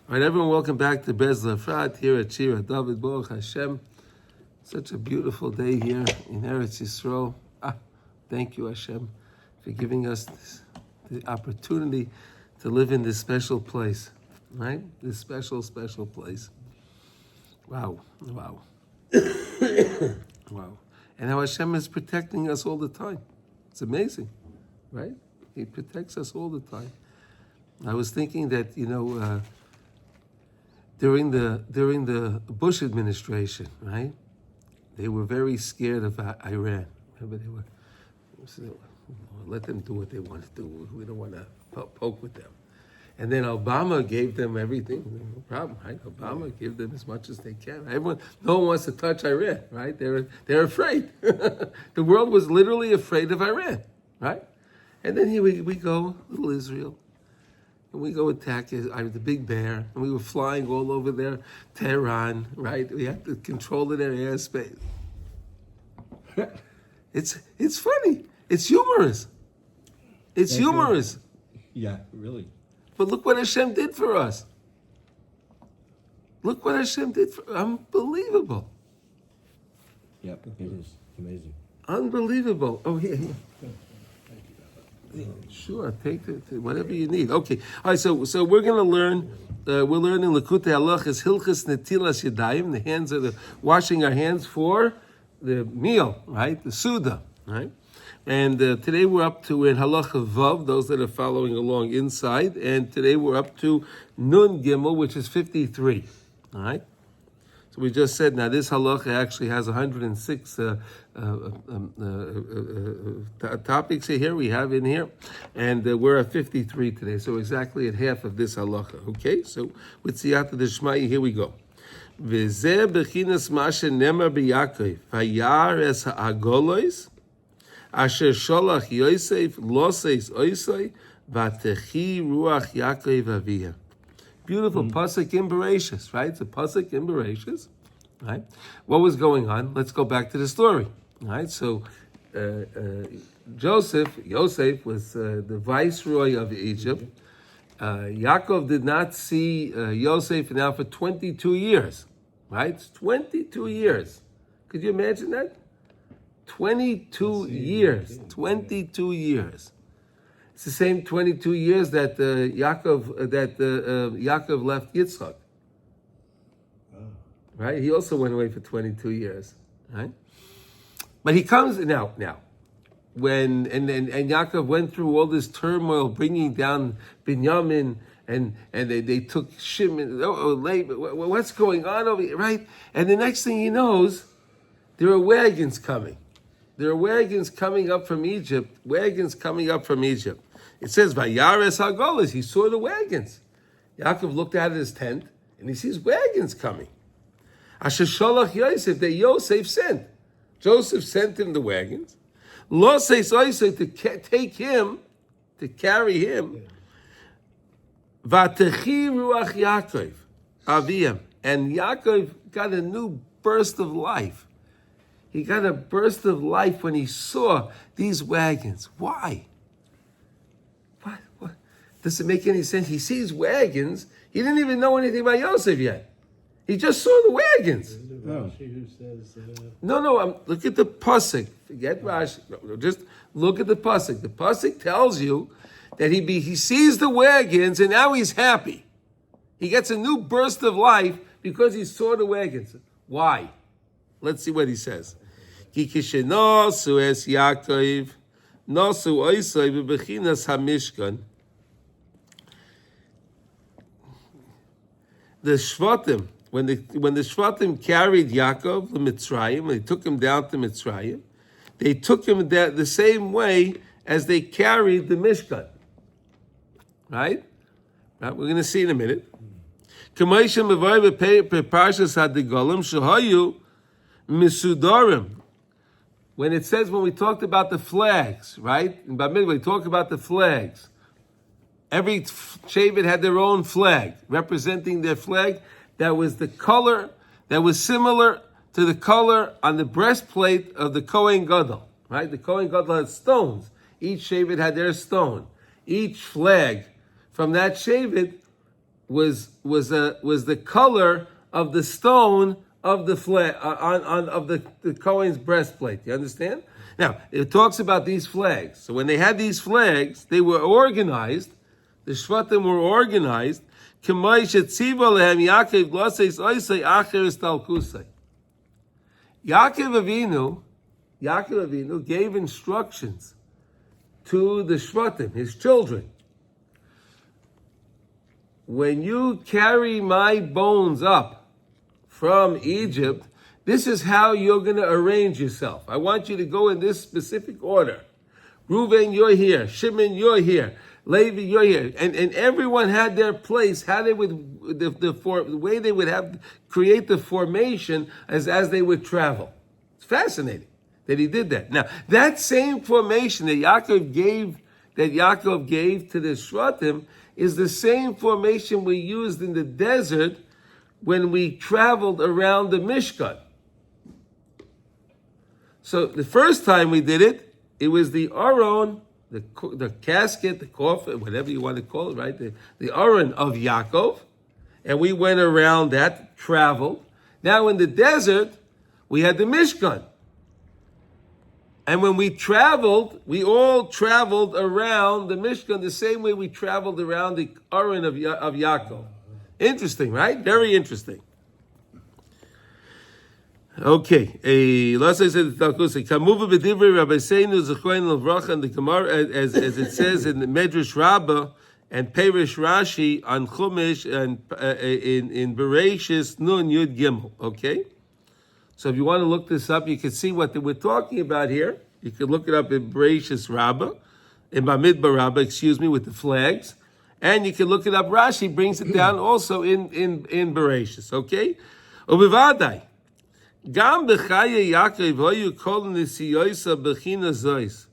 All right, everyone, welcome back to Breslov Efrat here at Shira David Baruch Hashem. Such a beautiful day here in Eretz Yisrael. Thank you, Hashem, for giving us the opportunity to live in this special place, right? This special place. Wow. Wow. And how Hashem is protecting us all the time. It's amazing, right? He protects us all the time. I was thinking that, during the Bush administration, right? They were very scared of Iran. Remember, they were let them do what they want to do. We don't want to poke with them. And then Obama gave them everything. No problem, right? Obama gave them as much as they can. No one wants to touch Iran, right? They're afraid. The world was literally afraid of Iran, right? And then here we go, little Israel. And we go attack the big bear, and we were flying all over there, Tehran, right? We had to control their airspace. It's funny. It's humorous. It's humorous. Yeah, really. But look what Hashem did for us. Look what Hashem did for unbelievable. Yep, it is amazing. Unbelievable. Oh, here. Sure, take whatever you need. Okay, all right. So we're going to learn. We're learning Likutey Halachos Hilchos Netilas Yadayim. The hands are washing our hands for the meal, right? The Suda, right? And today we're up to in Halacha Vav. Those that are following along inside, and today we're up to Nun Gimel, which is 53. All right. So we just said now this halacha actually has 106 topics here we have in here, and we're at 53 today, so exactly at half of this halacha. Okay, so with Siyata Deshmai, here we go. V'zeh bechinas mashe nemar b'Yaakov vayar es ha'agolos asher sholach Yosef loseis oisai v'atechi ruach Yaakov aviyah. Beautiful pasuk in Bereshis, right? It's a pasuk in Bereshis, right? What was going on? Let's go back to the story, right? So Yosef was the viceroy of Egypt. Yaakov did not see Yosef now for 22 years, right? 22 years. Could you imagine that? 22 years. 22 years. It's the same 22 years that Yaakov left Yitzchak. Right? He also went away for 22 years. Right? But he comes now. When Yaakov went through all this turmoil, bringing down Binyamin, and they took Shimon. What's going on over here? Right? And the next thing he knows, there are wagons coming. There are wagons coming up from Egypt. It says, Vayares Hagolas, he saw the wagons. Yaakov looked out of his tent, and he sees wagons coming. Asher Sholach Yosef, that Yosef sent. Joseph sent him the wagons. Lo says Yosef to take him, to carry him. Vatechi Ruach Yaakov, Aviyam. And Yaakov got a new burst of life. He got a burst of life when he saw these wagons. Why? What? Does it make any sense? He sees wagons. He didn't even know anything about Yosef yet. He just saw the wagons. No. Look at the pasuk. Forget Rashi. No, just look at the pasuk. The pasuk tells you that he sees the wagons and now he's happy. He gets a new burst of life because he saw the wagons. Why? Let's see what he says. Ki kishenosu es Yaakov nosu oisai bebechinas hamishkan. The Shvatim, when the Shvatim carried Yaakov to Mitzrayim, they took him down to Mitzrayim. They took him down the same way as they carried the Mishkan. Right? We're going to see in a minute. K'moishem mevoy beparshas hadigolim shehayu misudarim. When it says, when we talked about the flags, right? In Bamid, we talk about the flags. Every Shevet had their own flag, representing their flag. That was the color that was similar to the color on the breastplate of the Kohen Gadol, right? The Kohen Gadol had stones. Each Shevet had their stone. Each flag from that Shevet was the color of the stone of the flag of the Kohen's breastplate. You understand? Now it talks about these flags. So when they had these flags, they were organized. The Shvatim were organized. Yaakov Avinu gave instructions to the Shvatim, his children. When you carry my bones up from Egypt, this is how you're going to arrange yourself. I want you to go in this specific order. Reuven, you're here. Shimon, you're here. Levi, you're here. And everyone had their place, how they would, the way they would have create the formation as they would travel. It's fascinating that he did that. Now, that same formation that Yaakov gave to the Shvatim is the same formation we used in the desert when we traveled around the Mishkan. So the first time we did it, it was the Aron, the casket, the coffin, whatever you want to call it, right? The Aron of Yaakov. And we went around that, traveled. Now in the desert, we had the Mishkan. And when we traveled, we all traveled around the Mishkan the same way we traveled around the Aron of Yaakov. Interesting, right? Very interesting. Okay, let's say the Talmud Kamuva b'divrei Rabbi Seinu Zechoin Levracha and the Gemara, as it says in the Medrash Rabbah and Perish Rashi on Chumash and in Bereshis Nun Yud Gimel. Okay, so if you want to look this up, you can see what we're talking about here. You can look it up in Bereshis Rabbah, in Bamidbar Rabbah, with the flags, and you can look it up. Rashi brings it down also in Bereshis. Okay, Ubivadai. Gam b'chaya Yaakov hoyu kol nisiyosa b'china zois.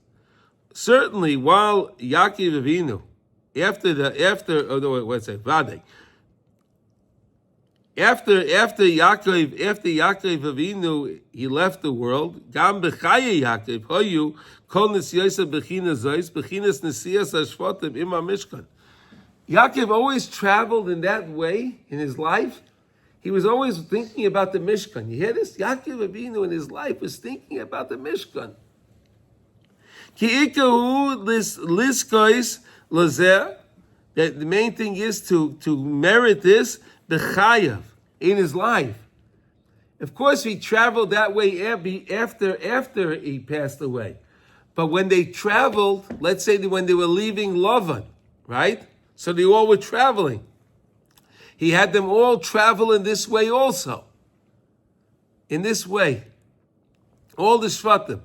Certainly, while Yaakov Avinu, after Yaakov Avinu, he left the world. Gam b'chaya Yaakov hoyu kol nisiyosa b'china zois b'chinas nisiyas hashvatim ima mishkan. Yaakov always traveled in that way in his life. He was always thinking about the Mishkan. You hear this? Yaakov Avinu in his life was thinking about the Mishkan. That the main thing is to merit this, b'chayav, in his life. Of course, he traveled that way after he passed away. But when they traveled, let's say when they were leaving Lavan, right? So they all were traveling. He had them all travel in this way also. In this way. All the Shvatim.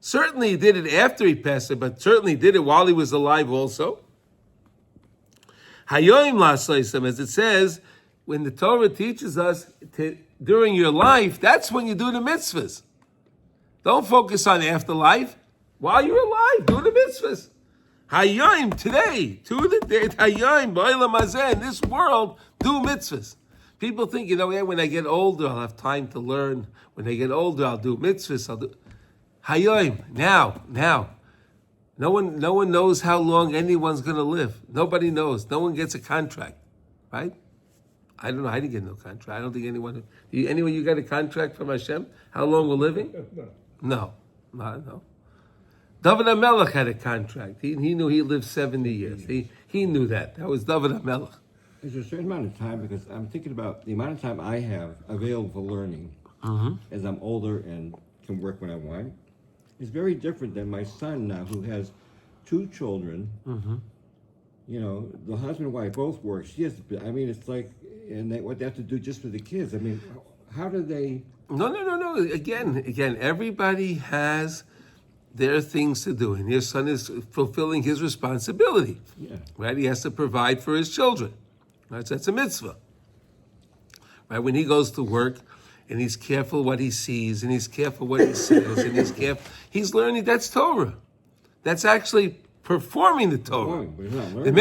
Certainly he did it after he passed away, but certainly he did it while he was alive also. Hayoim la'asosam, as it says, when the Torah teaches us during your life, that's when you do the mitzvahs. Don't focus on afterlife. While you're alive, do the mitzvahs. Hayom, today, to the day, Hayom, Ba'olam hazeh, in this world, do mitzvahs. People think, when I get older, I'll have time to learn. When I get older, I'll do mitzvahs. Hayom, now. No one knows how long anyone's going to live. Nobody knows. No one gets a contract, right? I don't know. I didn't get no contract. I don't think anyone you got a contract from Hashem? How long we're living? No. David HaMelech had a contract. He knew he lived 70 years. He knew that. That was David HaMelech. There's a certain amount of time, because I'm thinking about the amount of time I have available for learning as I'm older and can work when I want. It's very different than my son now, who has 2 children. The husband and wife both work. It's like, and what they have to do just for the kids. How do they? No. Again, everybody has their things to do, and your son is fulfilling his responsibility. Yeah. Right? He has to provide for his children. Right? So that's a mitzvah. Right? When he goes to work, and he's careful what he sees, and he's careful what he says, and he's learning. That's Torah. That's actually performing the Torah. But he's not learning.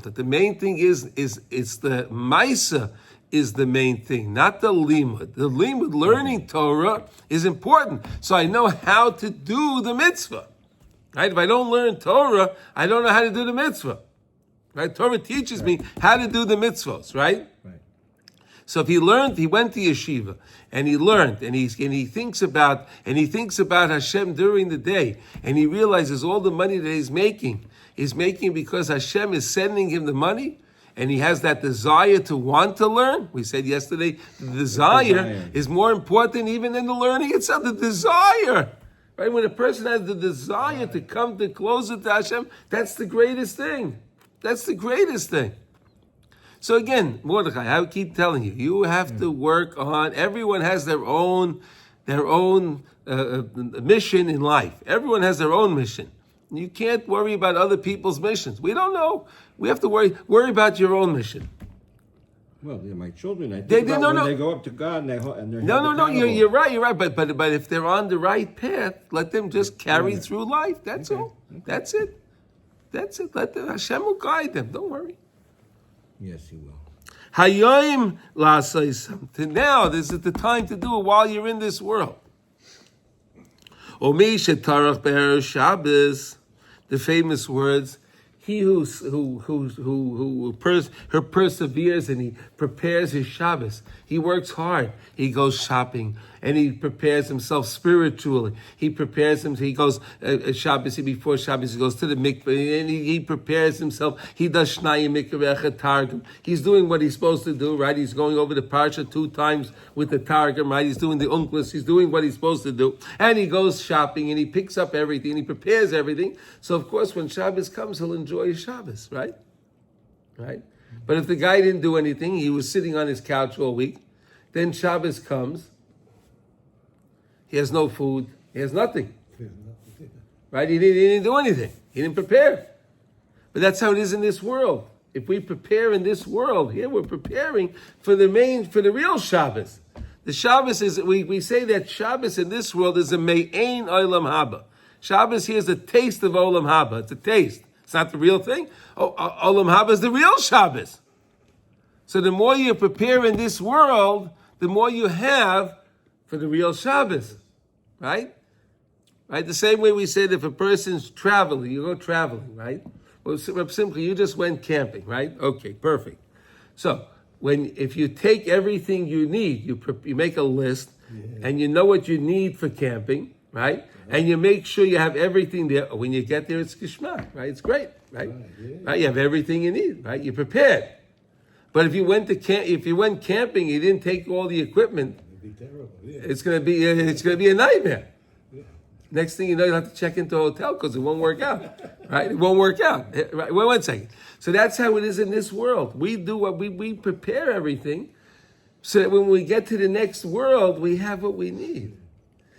The main thing is it's the Maisa is the main thing, not the limud. The limud, learning Torah, is important. So I know how to do the mitzvah. Right? If I don't learn Torah, I don't know how to do the mitzvah. right? Torah teaches me how to do the mitzvos, right? Right. So if he learned, he went to yeshiva and he learned, and he thinks about Hashem during the day, and he realizes all the money that he's making because Hashem is sending him the money, and he has that desire to want to learn. We said yesterday, the desire is more important even than the learning itself. The desire, right? When a person has the desire to come to closer to Hashem, that's the greatest thing. That's the greatest thing. So again, Mordechai, I keep telling you, you have to work on. Everyone has their own mission in life. Everyone has their own mission. You can't worry about other people's missions. We don't know. We have to worry about your own mission. Well, my children, I think when they go up to God and they're no. You're right. But if they're on the right path, let them just carry through life. That's all. Okay. That's it. Let them, Hashem will guide them. Don't worry. Yes, he will. Hayoim la'asayim. Now, this is the time to do it while you're in this world. Omi shetarach be'erev Shabbos, the famous words. He who perseveres and he prepares his Shabbos. He works hard. He goes shopping and he prepares himself spiritually. He prepares himself. He goes Shabbos before Shabbos. He goes to the mikveh and he prepares himself. He does shnayim mikveh targum. He's doing what he's supposed to do, right? He's going over the parsha 2 times with the targum, right? He's doing the unklis. He's doing what he's supposed to do, and he goes shopping and he picks up everything. He prepares everything. So of course, when Shabbos comes, he'll enjoy his Shabbos, right? Right? But if the guy didn't do anything, he was sitting on his couch all week, then Shabbos comes, he has no food, he has nothing. Right? He didn't do anything. He didn't prepare. But that's how it is in this world. If we prepare in this world, here we're preparing for the real Shabbos. The Shabbos is, we say that Shabbos in this world is a me'ein olam haba. Shabbos here is a taste of olam haba. It's a taste. It's not the real thing. Olam haba is the real Shabbos. So the more you prepare in this world, the more you have for the real Shabbos. Right? Right? The same way we said if a person's traveling, you go traveling, right? Well, simply, you just went camping, right? Okay, perfect. So, if you take everything you need, you make a list, and you know what you need for camping, right? And you make sure you have everything there. When you get there, it's geschmack, right? It's great, right? Right? You have everything you need, right? You're prepared. But if you went camping, you didn't take all the equipment. It'd be terrible. Yeah. It's gonna be a nightmare. Next thing you know, you'll have to check into a hotel because it won't work out, right? It won't work out. Right? Wait 1 second. So that's how it is in this world. We do what we prepare everything so that when we get to the next world, we have what we need.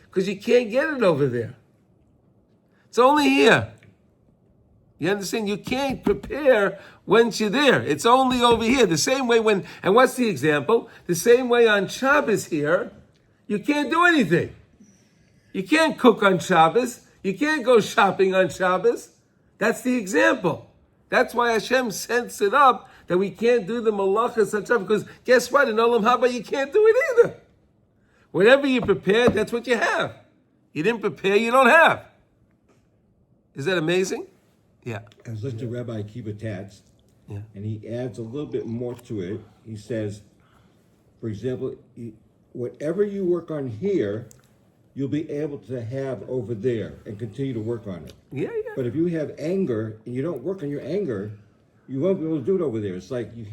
Because you can't get it over there. It's only here. You understand? You can't prepare once you're there. It's only over here. The same way and what's the example? The same way on Shabbos here, you can't do anything. You can't cook on Shabbos. You can't go shopping on Shabbos. That's the example. That's why Hashem sets it up that we can't do the malachas on Shabbos. Because guess what? In Olam Haba, you can't do it either. Whatever you prepared, that's what you have. You didn't prepare, you don't have. Is that amazing? Yeah. I was listening to Rabbi Akiva Tatz, and he adds a little bit more to it. He says, for example, whatever you work on here, you'll be able to have over there and continue to work on it. Yeah. But if you have anger and you don't work on your anger, you won't be able to do it over there. It's like you...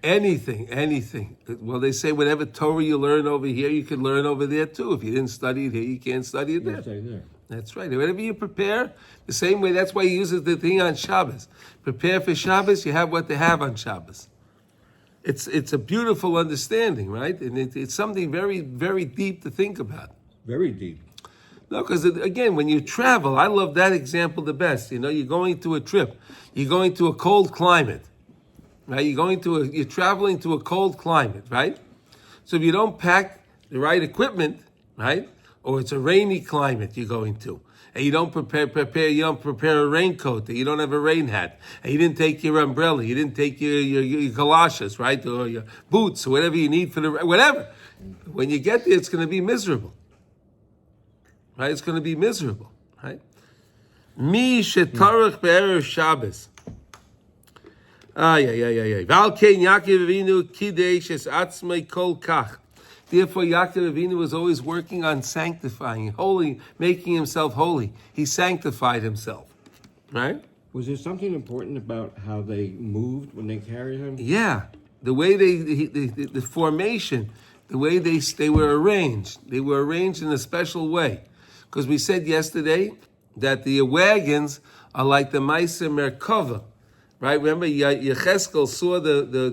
Anything. Well, they say whatever Torah you learn over here, you can learn over there too. If you didn't study it here, you can't study it there. That's right. Whatever you prepare, the same way, that's why he uses the thing on Shabbos. Prepare for Shabbos, you have what they have on Shabbos. It's a beautiful understanding, right? And it's something very, very deep to think about. Very deep. No, because again, when you travel, I love that example the best. You know, you're going to a trip. You're going to a cold climate. Right? You're traveling to a cold climate, right? So if you don't pack the right equipment, right? Or it's a rainy climate you're going to, and you don't prepare a raincoat, that you don't have a rain hat, and you didn't take your umbrella, you didn't take your galoshes, right? Or your boots, or whatever you need for whatever. When you get there, it's going to be miserable. Right? It's going to be miserable, right? Mi shetarach be'erev Shabbos. Val kein Yaakov Avinu kidesh es atzmei kol kach. Therefore, Yaakov Avinu was always working on sanctifying, holy, making himself holy. He sanctified himself, right? Was there something important about how they moved when they carried him? Yeah, the way the formation, the way they were arranged. They were arranged in a special way, because we said yesterday that the wagons are like the Maisa Merkava, right? Remember, Yecheskel saw the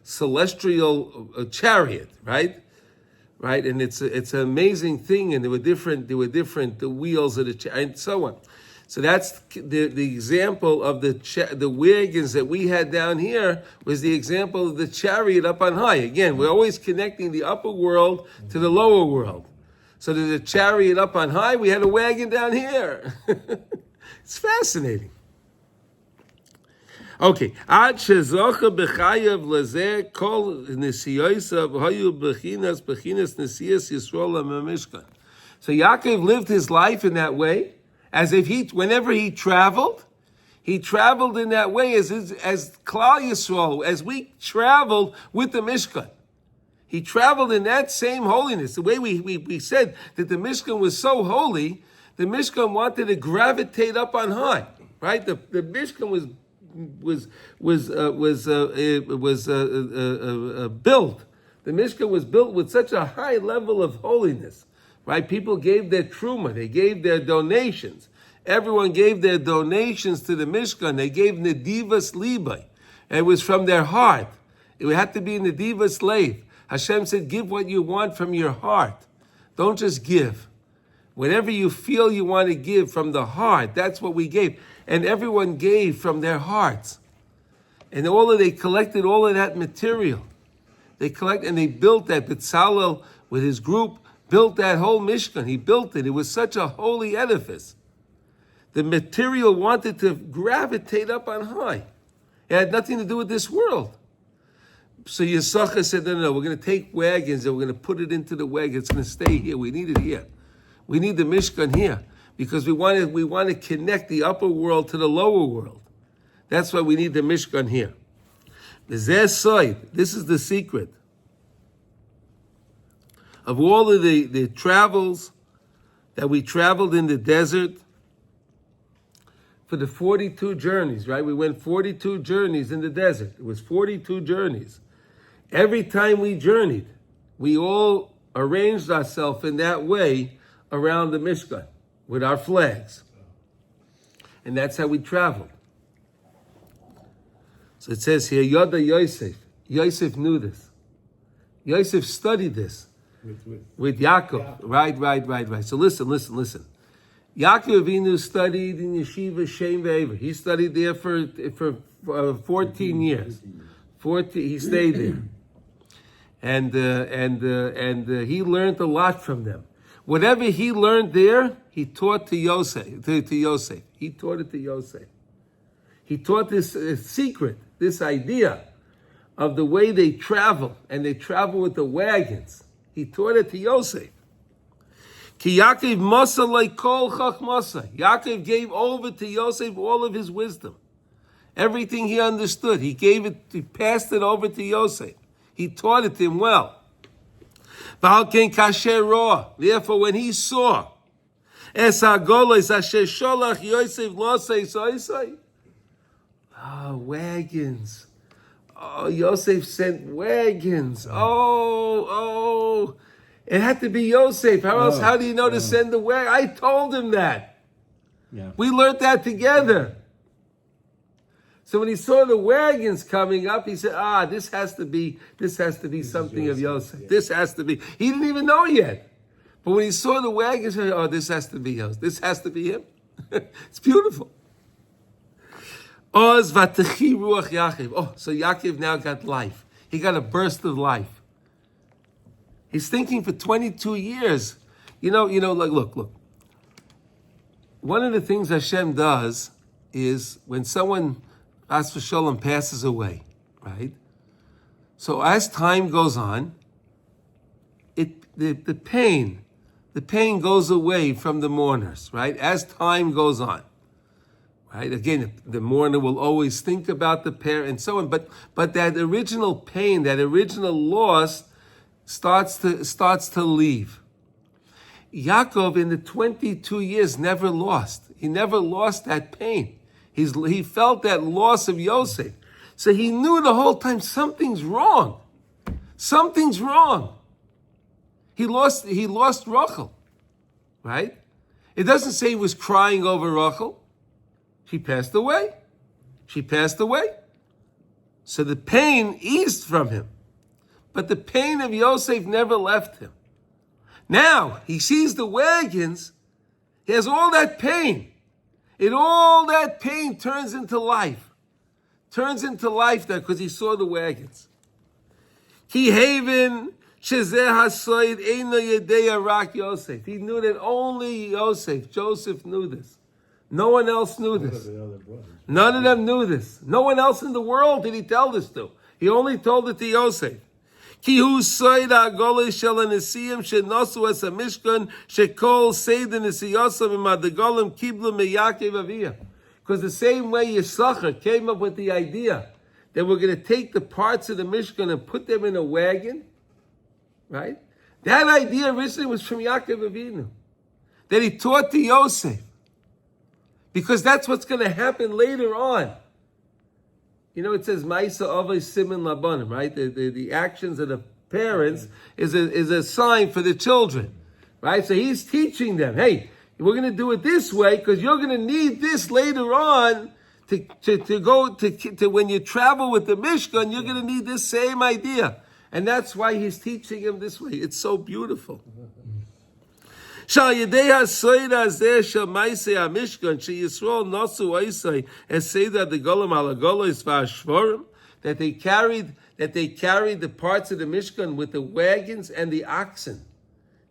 celestial chariot, right? Right, and it's an amazing thing, and there were different the wheels of the chariot, and so on. So that's the example of the wagons that we had down here was the example of the chariot up on high. Again, we're always connecting the upper world to the lower world. So there's a chariot up on high, we had a wagon down here. It's fascinating. Okay. Ad shezocha b'chayav lezeh kol nesiyosav hayu bechinas nesiyas Yisrael ha'mishkan. So Yaakov lived his life in that way, as if whenever he traveled in that way as Klal Yisrael, as we traveled with the Mishkan. He traveled in that same holiness. The way we said that the Mishkan was so holy, the Mishkan wanted to gravitate up on high, right? The Mishkan was built. The Mishkan was built with such a high level of holiness, right? People gave their truma, they gave their donations. Everyone gave their donations to the Mishkan. They gave nedivas libay. It was from their heart. It had to be nedivas leiv. Hashem said, give what you want from your heart. Don't just give. Whatever you feel you want to give from the heart, that's what we gave. And everyone gave from their hearts. And they collected all of that material. They built that. Betzalel, with his group, built that whole Mishkan. He built it. It was such a holy edifice. The material wanted to gravitate up on high. It had nothing to do with this world. So Yisachar said, no, we're going to take wagons and we're going to put it into the wagon. It's going to stay here. We need it here. We need the Mishkan here because we want to connect the upper world to the lower world. That's why we need the Mishkan here. This is the secret of all of the travels that we traveled in the desert for the 42 journeys, right? We went 42 journeys in the desert. It was 42 journeys. Every time we journeyed, we all arranged ourselves in that way around the Mishkan with our flags. And that's how we traveled. So it says here, Yoda Yosef. Yosef knew this. Yosef studied this with Yaakov. Right. So listen. Yaakov Avinu studied in Yeshiva Shem Ve'ever. He studied there for 14 years. 14, he stayed there. And he learned a lot from them. Whatever he learned there, he taught to Yosef. He taught it to Yosef. He taught this secret, this idea of the way they travel, and they travel with the wagons. He taught it to Yosef. Ki Yaakov masa leikol chachmasa. Yaakov gave over to Yosef all of his wisdom. Everything he understood, he passed it over to Yosef. He taught it to him well. Therefore, when he saw wagons. Oh, Yosef sent wagons. Oh. It had to be Yosef. How do you know to send the wagon? I told him that. Yeah. We learned that together. So when he saw the wagons coming up, he said, this has to be something of Yosef. This has to be. He didn't even know yet. But when he saw the wagons, he said, this has to be Yosef. This has to be him. It's beautiful. So Yaakov now got life. He got a burst of life. He's thinking for 22 years. Look. One of the things Hashem does is when someone, as for Shalom, passes away, right? So as time goes on, the pain goes away from the mourners, right? As time goes on, Right? Again, the mourner will always think about the parent and so on. But that original pain, that original loss, starts to leave. Yaakov in the 22 years never lost. He never lost that pain. He felt that loss of Yosef. So he knew the whole time something's wrong. Something's wrong. He lost Rachel, right? It doesn't say he was crying over Rachel. She passed away. She passed away. So the pain eased from him. But the pain of Yosef never left him. Now, he sees the wagons. He has all that pain. And all that pain turns into life. Turns into life now because he saw the wagons. Ki haven shezeh hasoid eino yedei rak Yosef. He knew that only Joseph knew this. No one else knew this. None of them knew this. No one else in the world did he tell this to. He only told it to Yosef. Ki hu soid ha'golei shel hanesiim shenosu es hamishkan shekol seiden nesiyosam imadagolim kiblu meYaakov aviyah. Because the same way Yisachar came up with the idea that we're going to take the parts of the Mishkan and put them in a wagon, right? That idea originally was from Yaakov Avinu, that he taught to Yosef, because that's what's going to happen later on. You know, it says Ma'isa Avos Siman Labanim, right? The actions of the parents is a sign for the children, right? So he's teaching them, hey, we're going to do it this way because you're going to need this later on to go to when you travel with the Mishkan. You're going to need this same idea, and that's why he's teaching him this way. It's so beautiful. That they carried the parts of the Mishkan with the wagons and the oxen.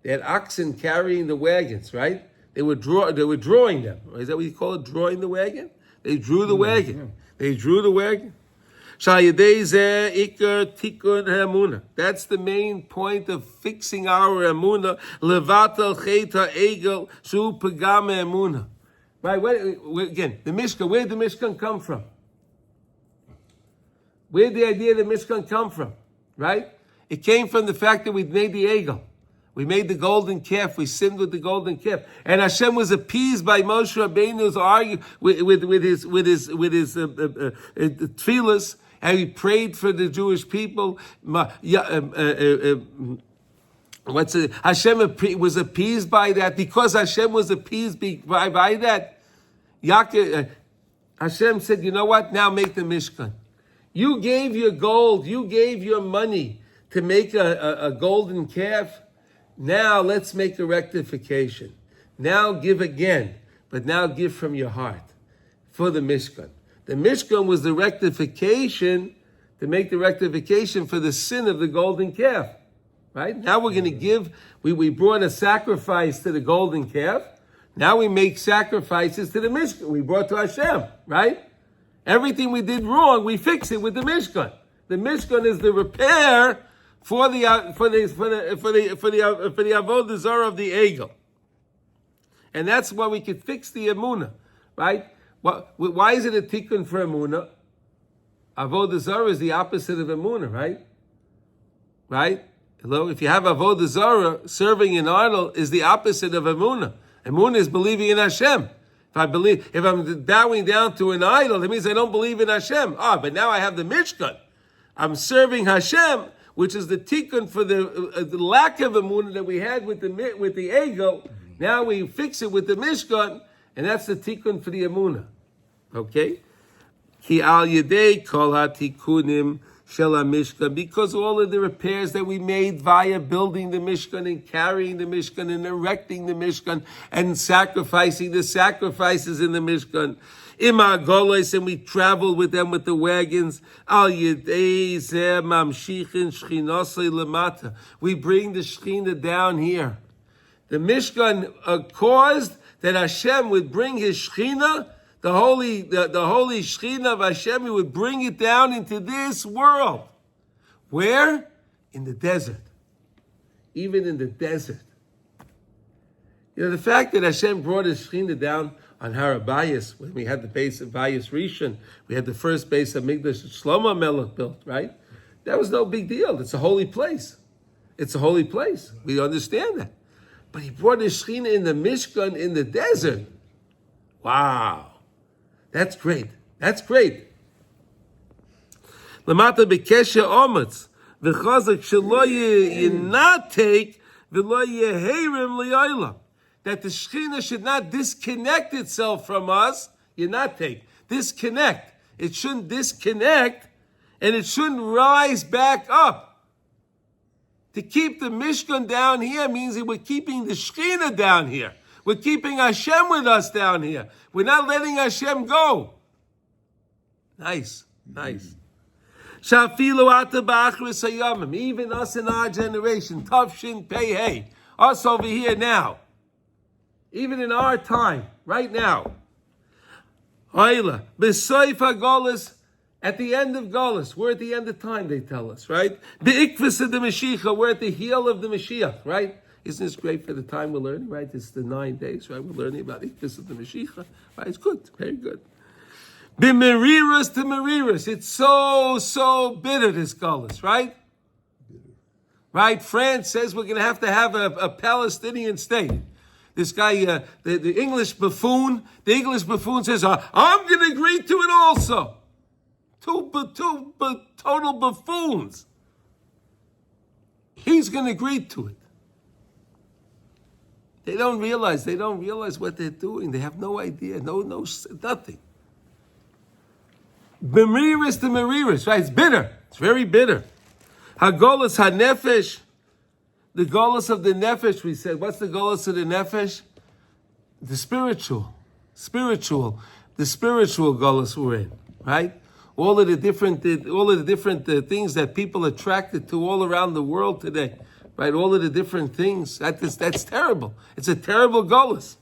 They had oxen carrying the wagons, right? They were drawing them. Is that what you call it? Drawing the wagon? They drew the wagon. They drew the wagon. That's the main point of fixing our emunah. Levatel cheta egel shu pagam emunah. Right? Again, the Mishkan. Where did the Mishkan come from? Where did the idea of the Mishkan come from? Right? It came from the fact that we made the egel. We made the golden calf. We sinned with the golden calf, and Hashem was appeased by Moshe Rabbeinu's argument with his tefillas, and he prayed for the Jewish people. Hashem was appeased by that. Because Hashem was appeased by that, Hashem said, "You know what? Now make the Mishkan. You gave your gold. You gave your money to make a golden calf." Now let's make a rectification. Now give again, but now give from your heart for the Mishkan. The Mishkan was the rectification, to make the rectification for the sin of the golden calf. Right? Now we're going to give, we brought a sacrifice to the golden calf. Now we make sacrifices to the Mishkan. We brought to Hashem, right? Everything we did wrong, we fix it with the Mishkan. The Mishkan is the repair for the avodah zarah of the egel, and that's why we could fix the emunah, right? Why is it a tikkun for emunah? Avodah zarah is the opposite of emunah, right? Right? Hello, if you have avodah zarah, serving an idol is the opposite of emunah. Emunah is believing in Hashem. If I'm bowing down to an idol, it means I don't believe in Hashem. But now I have the Mishkan. I'm serving Hashem, which is the tikkun for the lack of emunah that we had with the ego. Now we fix it with the Mishkan, and that's the tikkun for the emunah. Okay? Ki al yedei kol ha-tikkunim shel ha-mishkan, because all of the repairs that we made via building the Mishkan and carrying the Mishkan and erecting the Mishkan and sacrificing the sacrifices in the Mishkan, Ima golos, and we traveled with them with the wagons. Al yedei zeh mamshichin shchinosei lemata. We bring the Shechina down here. The Mishkan caused that Hashem would bring His Shechina, the holy Shechina of Hashem. He would bring it down into this world. Where? In the desert. Even in the desert. You know, the fact that Hashem brought His Shechina down on Harabayas, when we had the base of Bayis Rishon, we had the first base of Migdash that Shlomo Melech built, right? That was no big deal. It's a holy place. It's a holy place. We understand that. But he brought his Shekhinah in the Mishkan in the desert. Wow. That's great. That's great. Lamata bekesha ometz. V'chazak shelo yinatake v'lo yeherim li'olam. That the Shekhinah should not disconnect itself from us. Yinatake. Disconnect. It shouldn't disconnect, and it shouldn't rise back up. To keep the Mishkan down here means that we're keeping the Shekhinah down here. We're keeping Hashem with us down here. We're not letting Hashem go. Nice, nice. Shafilu ata ba'achris hayamim. Even us in our generation, Tavshin Pei Hey, us over here now. Even in our time, right now. Oila, b'soif hagolis, at the end of Golis, we're at the end of time, they tell us, right? Be'ikvis of the Mashiach, we're at the heel of the Mashiach, right? Isn't this great for the time we're learning, right? It's the 9 days, right? We're learning about Ikvis of the Mashiach, right? It's good, very good. B'meriras to meriras, it's so bitter, this Golis, right? Right? France says we're going to have a Palestinian state. This guy, the English buffoon says, I'm going to agree to it also. Two total buffoons. He's going to agree to it. They don't realize what they're doing. They have no idea, nothing. B'meriras to meriras, right? It's bitter. It's very bitter. Hagolas hanefesh, the golas of the nefesh, we said. What's the golas of the nefesh? The spiritual golas we're in, right? All of the different things that people are attracted to all around the world today, right? All of the different things. That's terrible. It's a terrible golas.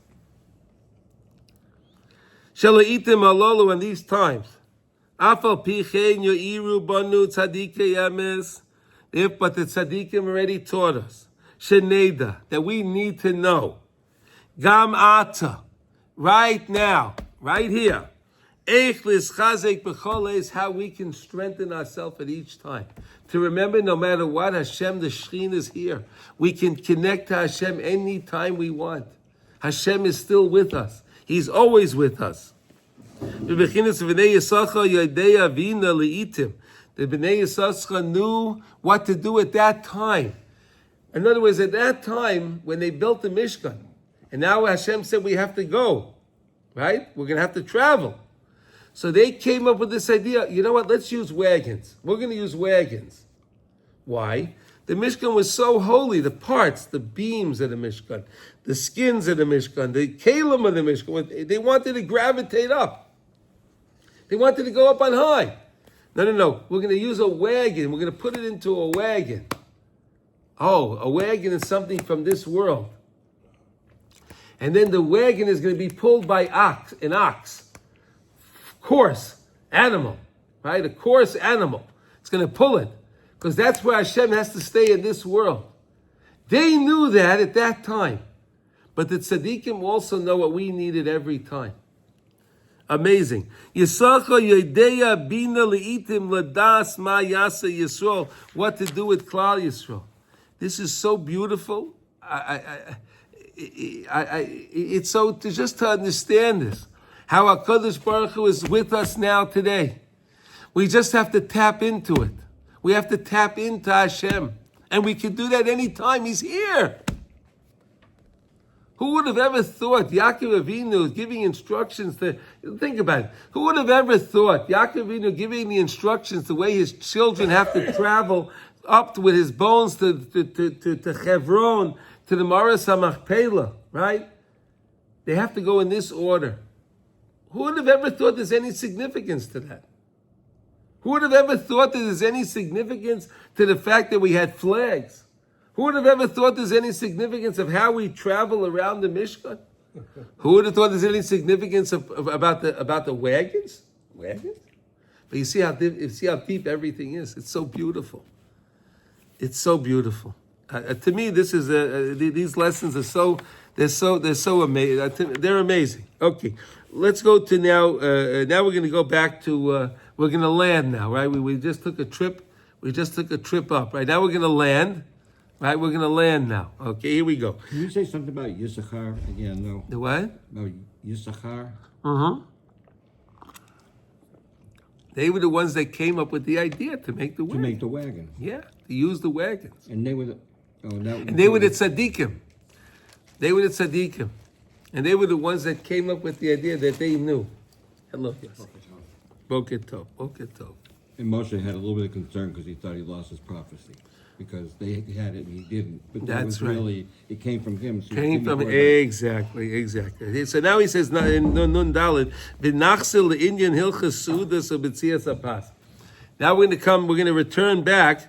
Shalaitim alolu in these times. Afal pichein yoiru banu tzadikei emes. But the tzaddikim already taught us. Sheneda, that we need to know. Gam ata, right now, right here. Eich lischazek b'chol is how we can strengthen ourselves at each time. To remember, no matter what, Hashem, the Shekhinah is here. We can connect to Hashem anytime we want. Hashem is still with us. He's always with us. The Bnei Yissaschar knew what to do at that time. In other words, at that time, when they built the Mishkan, and now Hashem said we have to go, right? We're going to have to travel. So they came up with this idea, you know what, let's use wagons. We're going to use wagons. Why? The Mishkan was so holy, the parts, the beams of the Mishkan, the skins of the Mishkan, the kalim of the Mishkan, they wanted to gravitate up. They wanted to go up on high. No. We're going to use a wagon. We're going to put it into a wagon. Oh, a wagon is something from this world. And then the wagon is going to be pulled by an ox. Coarse animal, right? A coarse animal. It's going to pull it. Because that's where Hashem has to stay in this world. They knew that at that time. But the tzaddikim also know what we needed every time. Amazing. Yisracha yodeya bina leitim ladas ma yasa Yisrael. What to do with Klal Yisrael. This is so beautiful. It's so to understand this. How HaKadosh Baruch Hu is with us now today. We just have to tap into it. We have to tap into Hashem. And we can do that anytime. He's here. Who would have ever thought Yaakov Avinu giving instructions to, think about it. Who would have ever thought Yaakov Avinu giving the instructions the way his children have to travel up with his bones to Hebron, to the Maras HaMachpelah, right? They have to go in this order. Who would have ever thought there's any significance to that? Who would have ever thought that there's any significance to the fact that we had flags? Who would have ever thought there's any significance of how we travel around the Mishkan? Who would have thought there's any significance about the wagons? Wagons? But you see how deep everything is. It's so beautiful. It's so beautiful. To me, this is these lessons are so They're so amazing. They're amazing. Okay, let's go to now. Now we're going to go back to. We're going to land now, right? We just took a trip. We just took a trip up, right? Now we're going to land, right? We're going to land now. Okay, here we go. Can you say something about Yisachar again, though? The what? About Yisachar? They were the ones that came up with the idea to make the wagon. To make the wagon. Yeah, to use the wagons. And they were the... And they were the tzaddikim. They were the tzaddikim. And they were the ones that came up with the idea that they knew. Hello, yes. Boker Tov. Boker Tov. And Moshe had a little bit of concern because he thought he lost his prophecy. Because they had it and he didn't. But that was really, it came from him. So came from exactly. So now he says in Nun Daled, V'nachsil le'inyan hilchas sudas u'betzias apas. Now we're going to return back.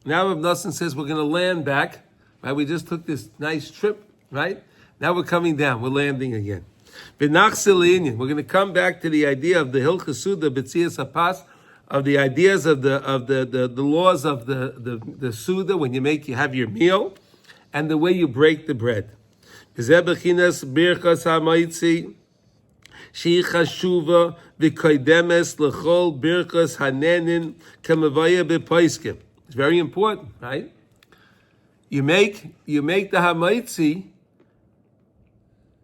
Now Rav Nosson says we're going to land back. Right? We just took this nice trip, right? Now we're coming down. We're landing again. V'nachsil le'inyan. We're going to come back to the idea of the hilchas suda betzias apas, of the ideas of the laws of the Suda when you have your meal, and the way you break the bread. Bechinas birchas hamaitzi, she chashuva v'koidemes l'chol birchas hanenin k'mavaya b'poiskim. It's very important, right? You make the hamaitzi,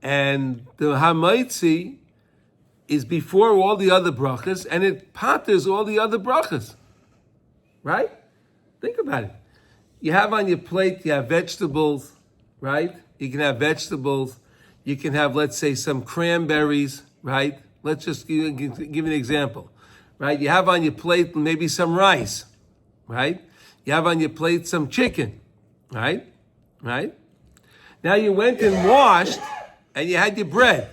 and the hamaitzi is before all the other brachas, and it patters all the other brachas. Right? Think about it. You have on your plate, you have vegetables, right? You can have vegetables. You can have, let's say, some cranberries, right? Let's just give an example, right? You have on your plate maybe some rice, right? You have on your plate some chicken, right? Right? Now you went and washed, and you had your bread.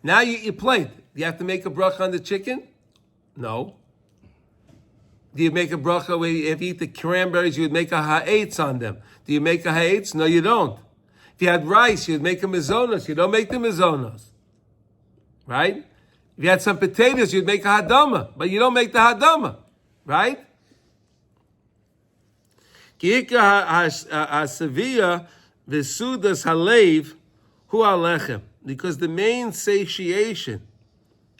Now you eat your plate. Do you have to make a bracha on the chicken? No. Do you make a bracha where if you eat the cranberries, you would make a ha'etz on them? Do you make a ha'etz? No, you don't. If you had rice, you'd make a mizonos. You don't make the mizonos. Right? If you had some potatoes, you'd make a hadama, but you don't make the hadama. Right? Ki'ika ha'saviyah v'sudas halev hu alechem. Because the main satiation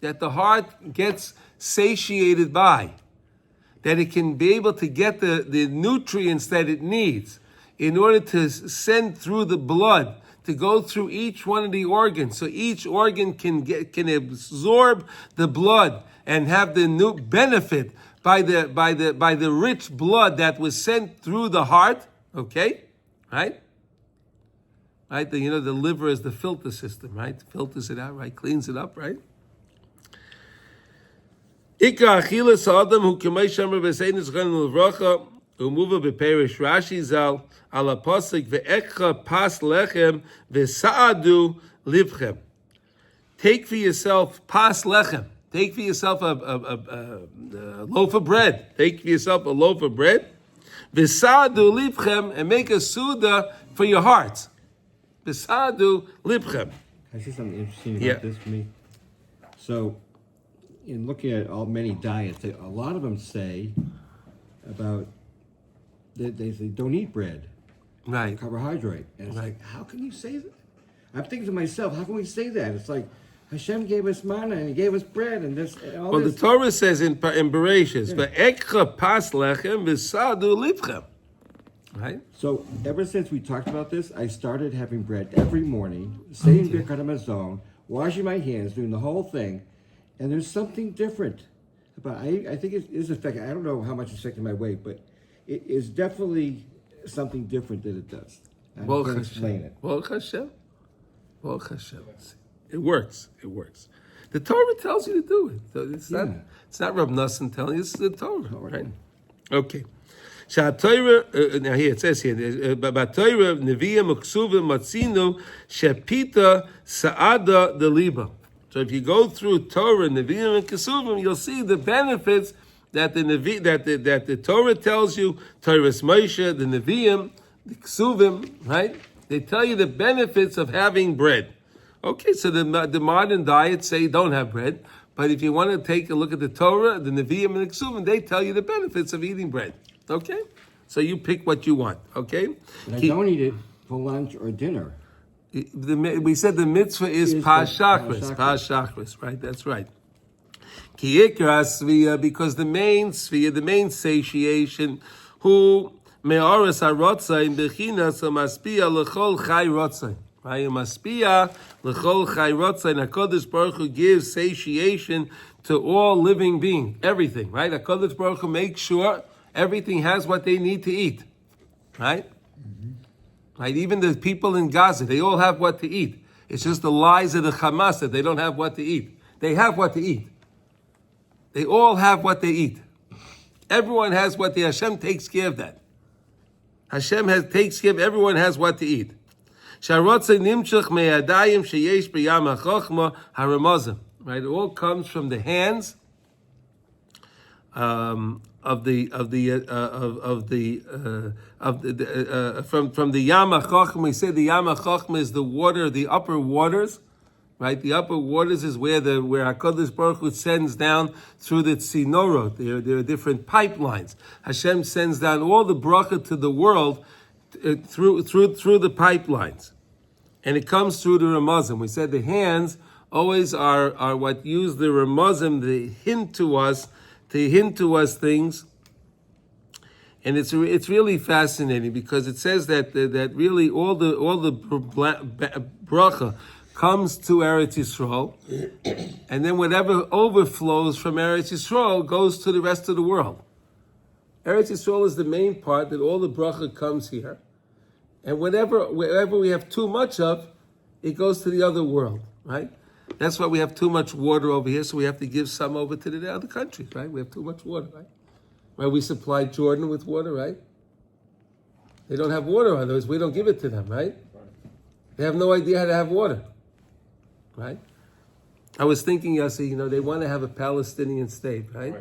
that the heart gets satiated by, that it can be able to get the nutrients that it needs in order to send through the blood, to go through each one of the organs, so each organ can absorb the blood and have the new benefit by the rich blood that was sent through the heart. Okay, right? Right, the liver is the filter system, right? Filters it out, right? Cleans it up, right? Ikar achilas adam hu k'may shamar b'sein z'chan l'vracha umuva b'perish Rashi zal ala pasuk ve'ekcha pas lechem ve'sa'adu livchem. Take for yourself pas lechem. Take for yourself a loaf of bread. Take for yourself a loaf of bread. Ve'sa'adu livchem, and make a suda for your hearts. Ve'sa'adu livchem. Can I say something interesting about this for me? So, in looking at many diets, a lot of them say about they say don't eat bread, right? Carbohydrate, and it's right. like, how can you say that? I'm thinking to myself, how can we say that? It's like Hashem gave us manna and He gave us bread and this. And all well, this. The Torah says in Bereshis, "Ve'ekcha pas lechem v'sa'adu livchem." Right. So ever since we talked about this, I started having bread every morning, saying Birkat Hamazon, washing my hands, doing the whole thing. And there's something different about. I think it is affecting. I don't know how much it's affecting my weight, but it is definitely something different that it does. I can't explain it. Baruch Hashem. Baruch Hashem. It works. It works. The Torah tells you to do it. So it's not. It's not Rav Nosson telling you. It's the Torah, right? Okay. Now here it says here, "B'Torah neviim uksuvim matzinu shepita saada deliba." So if you go through Torah, Nevi'im, and Kesuvim, you'll see the benefits that the Torah tells you. Torah's Moshe, the Nevi'im, the Kesuvim, right? They tell you the benefits of having bread. Okay, so the modern diets say don't have bread, but if you want to take a look at the Torah, the Nevi'im and the Kesuvim, they tell you the benefits of eating bread. Okay, so you pick what you want. Okay, but I don't eat it for lunch or dinner. We said the mitzvah is Pashachris, right? That's right. Ki ikra svia, because the main svia, the main satiation, who me'oras harotzain bechinas maspia lechol chai rotzain. Right? Maspia lechol chai rotzain. HaKadosh Baruch Hu gives satiation to all living beings, everything. Right? HaKadosh Baruch Hu makes sure everything has what they need to eat. Right? Right? Even the people in Gaza, they all have what to eat. It's just the lies of the Hamas that they don't have what to eat. They have what to eat. They all have what they eat. Everyone has what Hashem takes care of that. Hashem takes care of, everyone has what to eat. Right? It all comes from the hands from the Yam HaChachma. We say the Yam HaChachma is the water, the upper waters, right? The upper waters is where HaKadosh Baruch Hu sends down through the tzinorot. There are different pipelines. Hashem sends down all the bracha to the world through the pipelines, and it comes through the Ramazim. We said the hands always are what use the Ramazim to hint to us things. And it's really fascinating because it says that really all the bracha comes to Eretz Yisrael, and then whatever overflows from Eretz Yisrael goes to the rest of the world. Eretz Yisrael is the main part that all the bracha comes here, and wherever we have too much of, it goes to the other world, right? That's why we have too much water over here, so we have to give some over to the other countries, right? We have too much water, right? Right, we supply Jordan with water, right? They don't have water, otherwise we don't give it to them, right? They have no idea how to have water, right? I was thinking yesterday, they want to have a Palestinian state, right?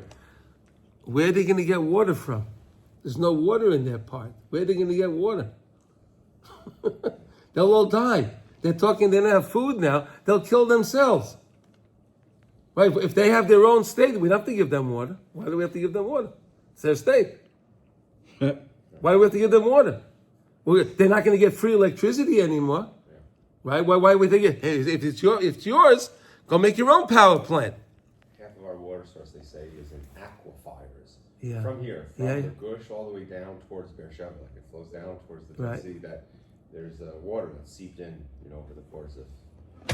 Where are they going to get water from? There's no water in their part. Where are they going to get water? They'll all die. They're talking, they don't have food now. They'll kill themselves. Right? If they have their own state, we don't have to give them water. Why do we have to give them water? It's their state. Why do we have to give them water? They're not going to get free electricity anymore. Right? Why would they get? Hey, if it's yours, go make your own power plant. Half of our water source, they say, is in aquifers. Yeah. From here, from the Gush all the way down towards Beersheba. Like it flows down towards the Dead Sea. That there's water that's seeped in, over the course of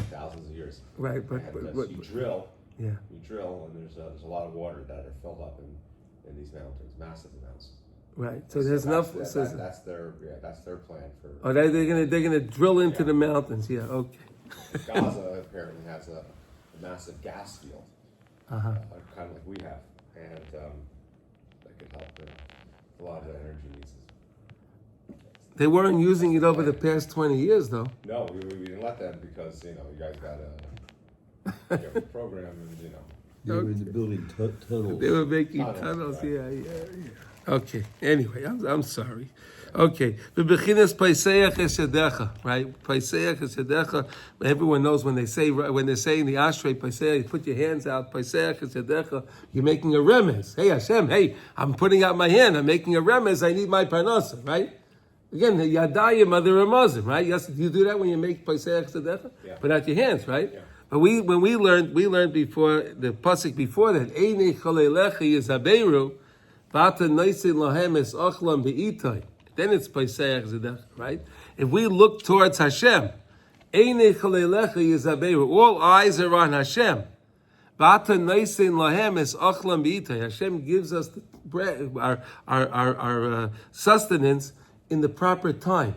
thousands of years. Right, but you drill. Yeah. You drill, and there's a lot of water that are filled up in these mountains, massive amounts. Right. So there's enough. That's their plan for. Oh, they're gonna drill into the mountains. Yeah. Okay. Gaza apparently has a massive gas field, kind of like we have, and that could help a lot of the energy needs. They weren't using it over the past 20 years, though. No, we didn't let them because you guys got a program, and They were building tunnels. They were making tunnels. Right. Yeah. Okay. Anyway, I'm sorry. Okay. The bechinas paiseach esedecha, right? Paiseach esedecha. Everyone knows when they say in the ashrei paiseach, you put your hands out. Paiseach esedecha. You're making a remez. Hey Hashem. Hey, I'm putting out my hand. I'm making a remez. I need my parnasa, right? Again, the yadayim are the ramazim, right? Yes, you do that when you make paiseach esedecha. Yeah. Put out your hands, right? Yeah. But when we learned before the pasuk before that, Einei chalelechi is haberu, v'ata noisin lahem es ochlam be'itai. Then it's paiseach zedach, right? If we look towards Hashem, Einei chalelechi is haberu. All eyes are on Hashem. V'ata noisin lahem es ochlam be'itai. Hashem gives us the bread, our sustenance in the proper time,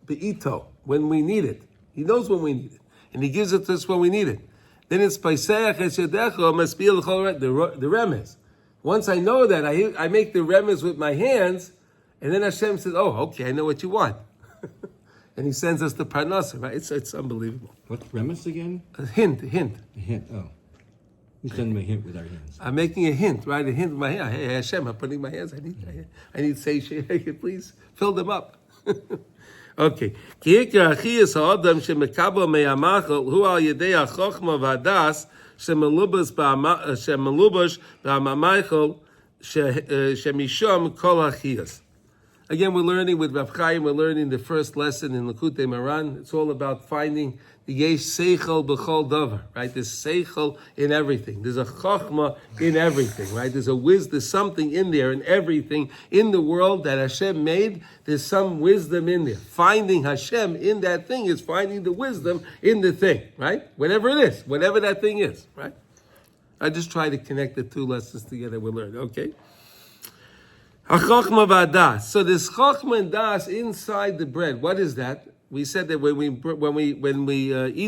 be'ito, when we need it. He knows when we need it. And he gives it to us when we need it. Then it's paiseach eshedecha maspil the remez. Once I know that, I make the remez with my hands, and then Hashem says, "Oh, okay, I know what you want," and He sends us the parnasa. Right? It's unbelievable. What's remez again? A hint. A hint. Oh, we send him a hint with our hands. I'm making a hint, right? A hint with my hand. Hey Hashem, I'm putting my hands. I need satiation. Please fill them up. Okay. Ki ikra achiyas ha'adam shemekabel me'amachal hu al yedei ha'chochma v'hadas shemelubash ba'amamachal shemisham kol achiyas. Again, we're learning with Rav Chaim, we're learning the first lesson in Likutey Maran. It's all about finding the Yesh Seichel B'chol Davar, right? There's Seichel in everything. There's a Chochmah in everything, right? There's a wisdom, there's something in there in everything in the world that Hashem made. There's some wisdom in there. Finding Hashem in that thing is finding the wisdom in the thing, right? Whatever it is, whatever that thing is, right? I just try to connect the two lessons together we learned, okay? HaChochma v'adas. So there's Chochma and Das inside the bread. What is that? We said that when we eat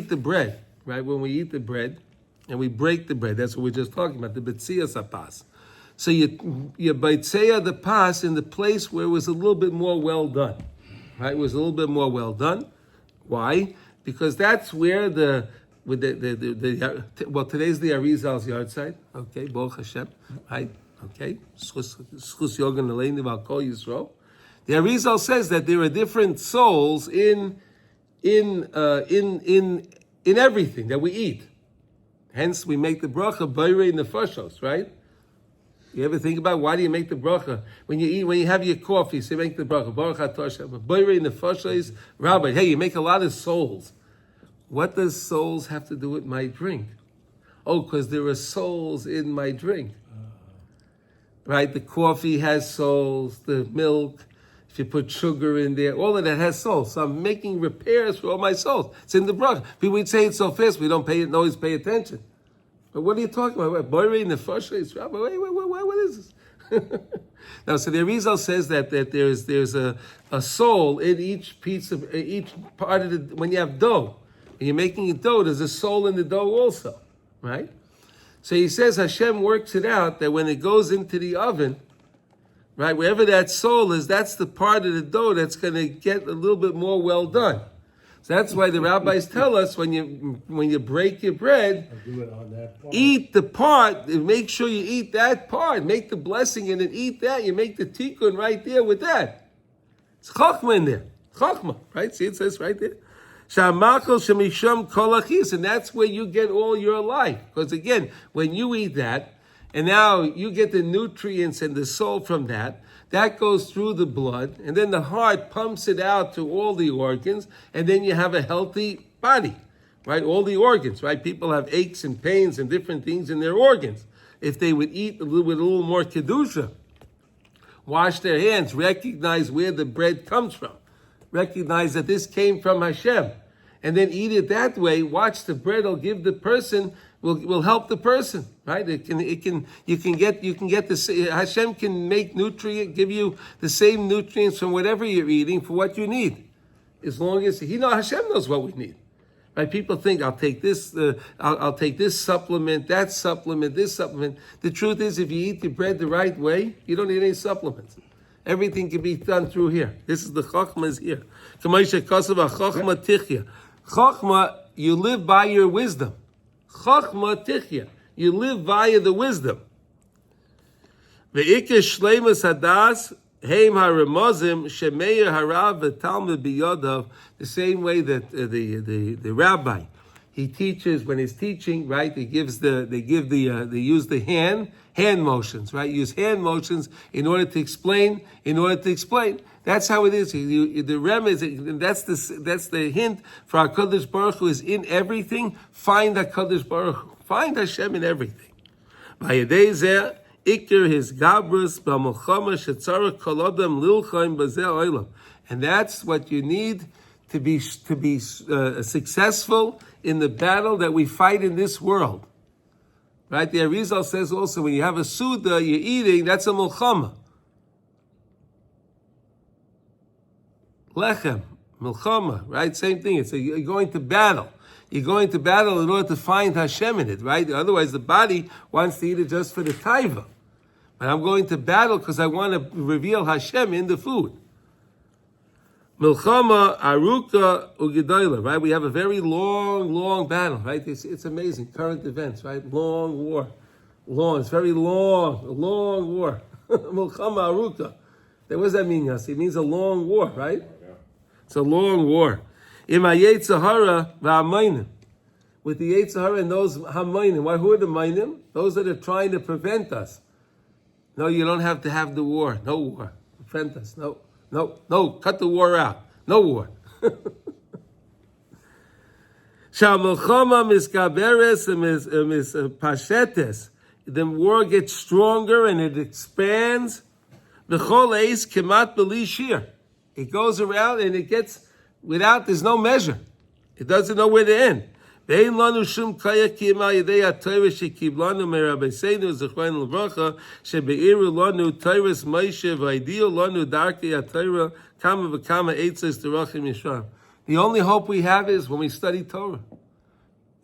the bread, right? When we eat the bread and we break the bread, that's what we're just talking about, the Betziyas HaPas. So you Betziyah the Pas in the place where it was a little bit more well done, right? It was a little bit more well done. Why? Because that's where well, today's the Arizal's yard side, okay? Baruch Hashem, right? Okay, Schus Yogan Aleinu V'al Kol Yisrael. The Arizal says that there are different souls in everything that we eat. Hence, we make the bracha Bayrei Nefashos, right? You ever think about why do you make the bracha when you have your coffee? So you make the bracha Baruch Atah Hashem Bayrei Nefashos Rabbi. Hey, you make a lot of souls. What does souls have to do with my drink? Oh, because there are souls in my drink. Right, the coffee has souls, the milk, if you put sugar in there, all of that has souls. So I'm making repairs for all my souls. It's in the bracha. People would say it so fast, we don't always pay attention. But what are you talking about? Boirei nefashos, Rabbi, wait, what is this? Now, so the Arizal says that there's a soul in each piece of, each part of the, when you have dough, when you're making a dough, there's a soul in the dough also, right? So he says Hashem works it out that when it goes into the oven, right, wherever that soul is, that's the part of the dough that's going to get a little bit more well done. So that's why the rabbis tell us when you break your bread, eat the part, make sure you eat that part, make the blessing and then eat that. You make the tikkun right there with that. It's chachma in there. Chachma, right? See, it says right there. And that's where you get all your life. Because again, when you eat that, and now you get the nutrients and the soul from that, that goes through the blood, and then the heart pumps it out to all the organs, and then you have a healthy body, right? All the organs, right? People have aches and pains and different things in their organs. If they would eat with a little more kedusha, wash their hands, recognize where the bread comes from, recognize that this came from Hashem, and then eat it that way. Watch the bread will give the person, will help the person, right? You can get the Hashem can make give you the same nutrients from whatever you're eating for what you need, as long as Hashem knows what we need, right? People think I'll take this, I'll take this supplement, that supplement, this supplement. The truth is, if you eat the bread the right way, you don't need any supplements. Everything can be done through here. This is the Chachma is here. Chachma, you live by your wisdom. Chachma tichya, you live via the wisdom. Ve'ikeh shleimus hadas heim haramazim shemeir harav v'talmud biyadav. The same way that the rabbi, he teaches when he's teaching, right? They use the hand motions, right? Use hand motions in order to explain. That's how it is. The rem is that's the hint for HaKadosh Baruch Hu is in everything. Find HaKadosh Baruch Hu. Find Hashem in everything. Vayedei zeh ikir his gabrus b'malchama shetzarach kol adam lilchaim b'zeh olam. And that's what you need to be successful in the battle that we fight in this world. Right? The Arizal says also when you have a suda, you're eating, that's a milchama. Lechem, milchama, right? Same thing. It's you're going to battle. You're going to battle in order to find Hashem in it, right? Otherwise, the body wants to eat it just for the taiva. But I'm going to battle because I want to reveal Hashem in the food. Milchama, aruka, ugedoyla, right? We have a very long battle, right? It's amazing. Current events, right? Long war. It's very long war. Milchama, aruka. What does that mean, Yossi? It means a long war, right? It's a long war. With the Yetzer Hara and those Hamaynim. Who are the Maynim? Those that are trying to prevent us. No, you don't have to have the war. No war. Prevent us. No No, cut the war out. No war. Shamilchama miskaberes mispashetes. The war gets stronger and it expands. B'chol eis kemat b'li shir. It goes around and it gets there's no measure. It doesn't know where to end. Ve'ein lanu shum kaya kiyama yedei ha'torah shekiblanu merabbeseinu zechreinu levracha shebeiru lanu torahs Moshe v'aidiu lanu darkei ha'torah kama v'kama eitzos derachim yishram. The only hope we have is when we study Torah.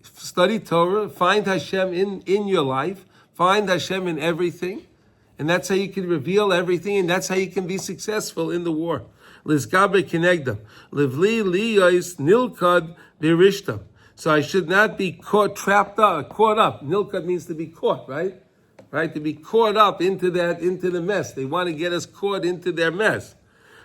Study Torah, find Hashem in your life, find Hashem in everything, and that's how you can reveal everything, and that's how you can be successful in the war. Lizgaber kinegdam, livli liyos nilkad birishtam. So I should not be caught up. Nilkad means to be caught, right? Right? To be caught up into the mess. They want to get us caught into their mess.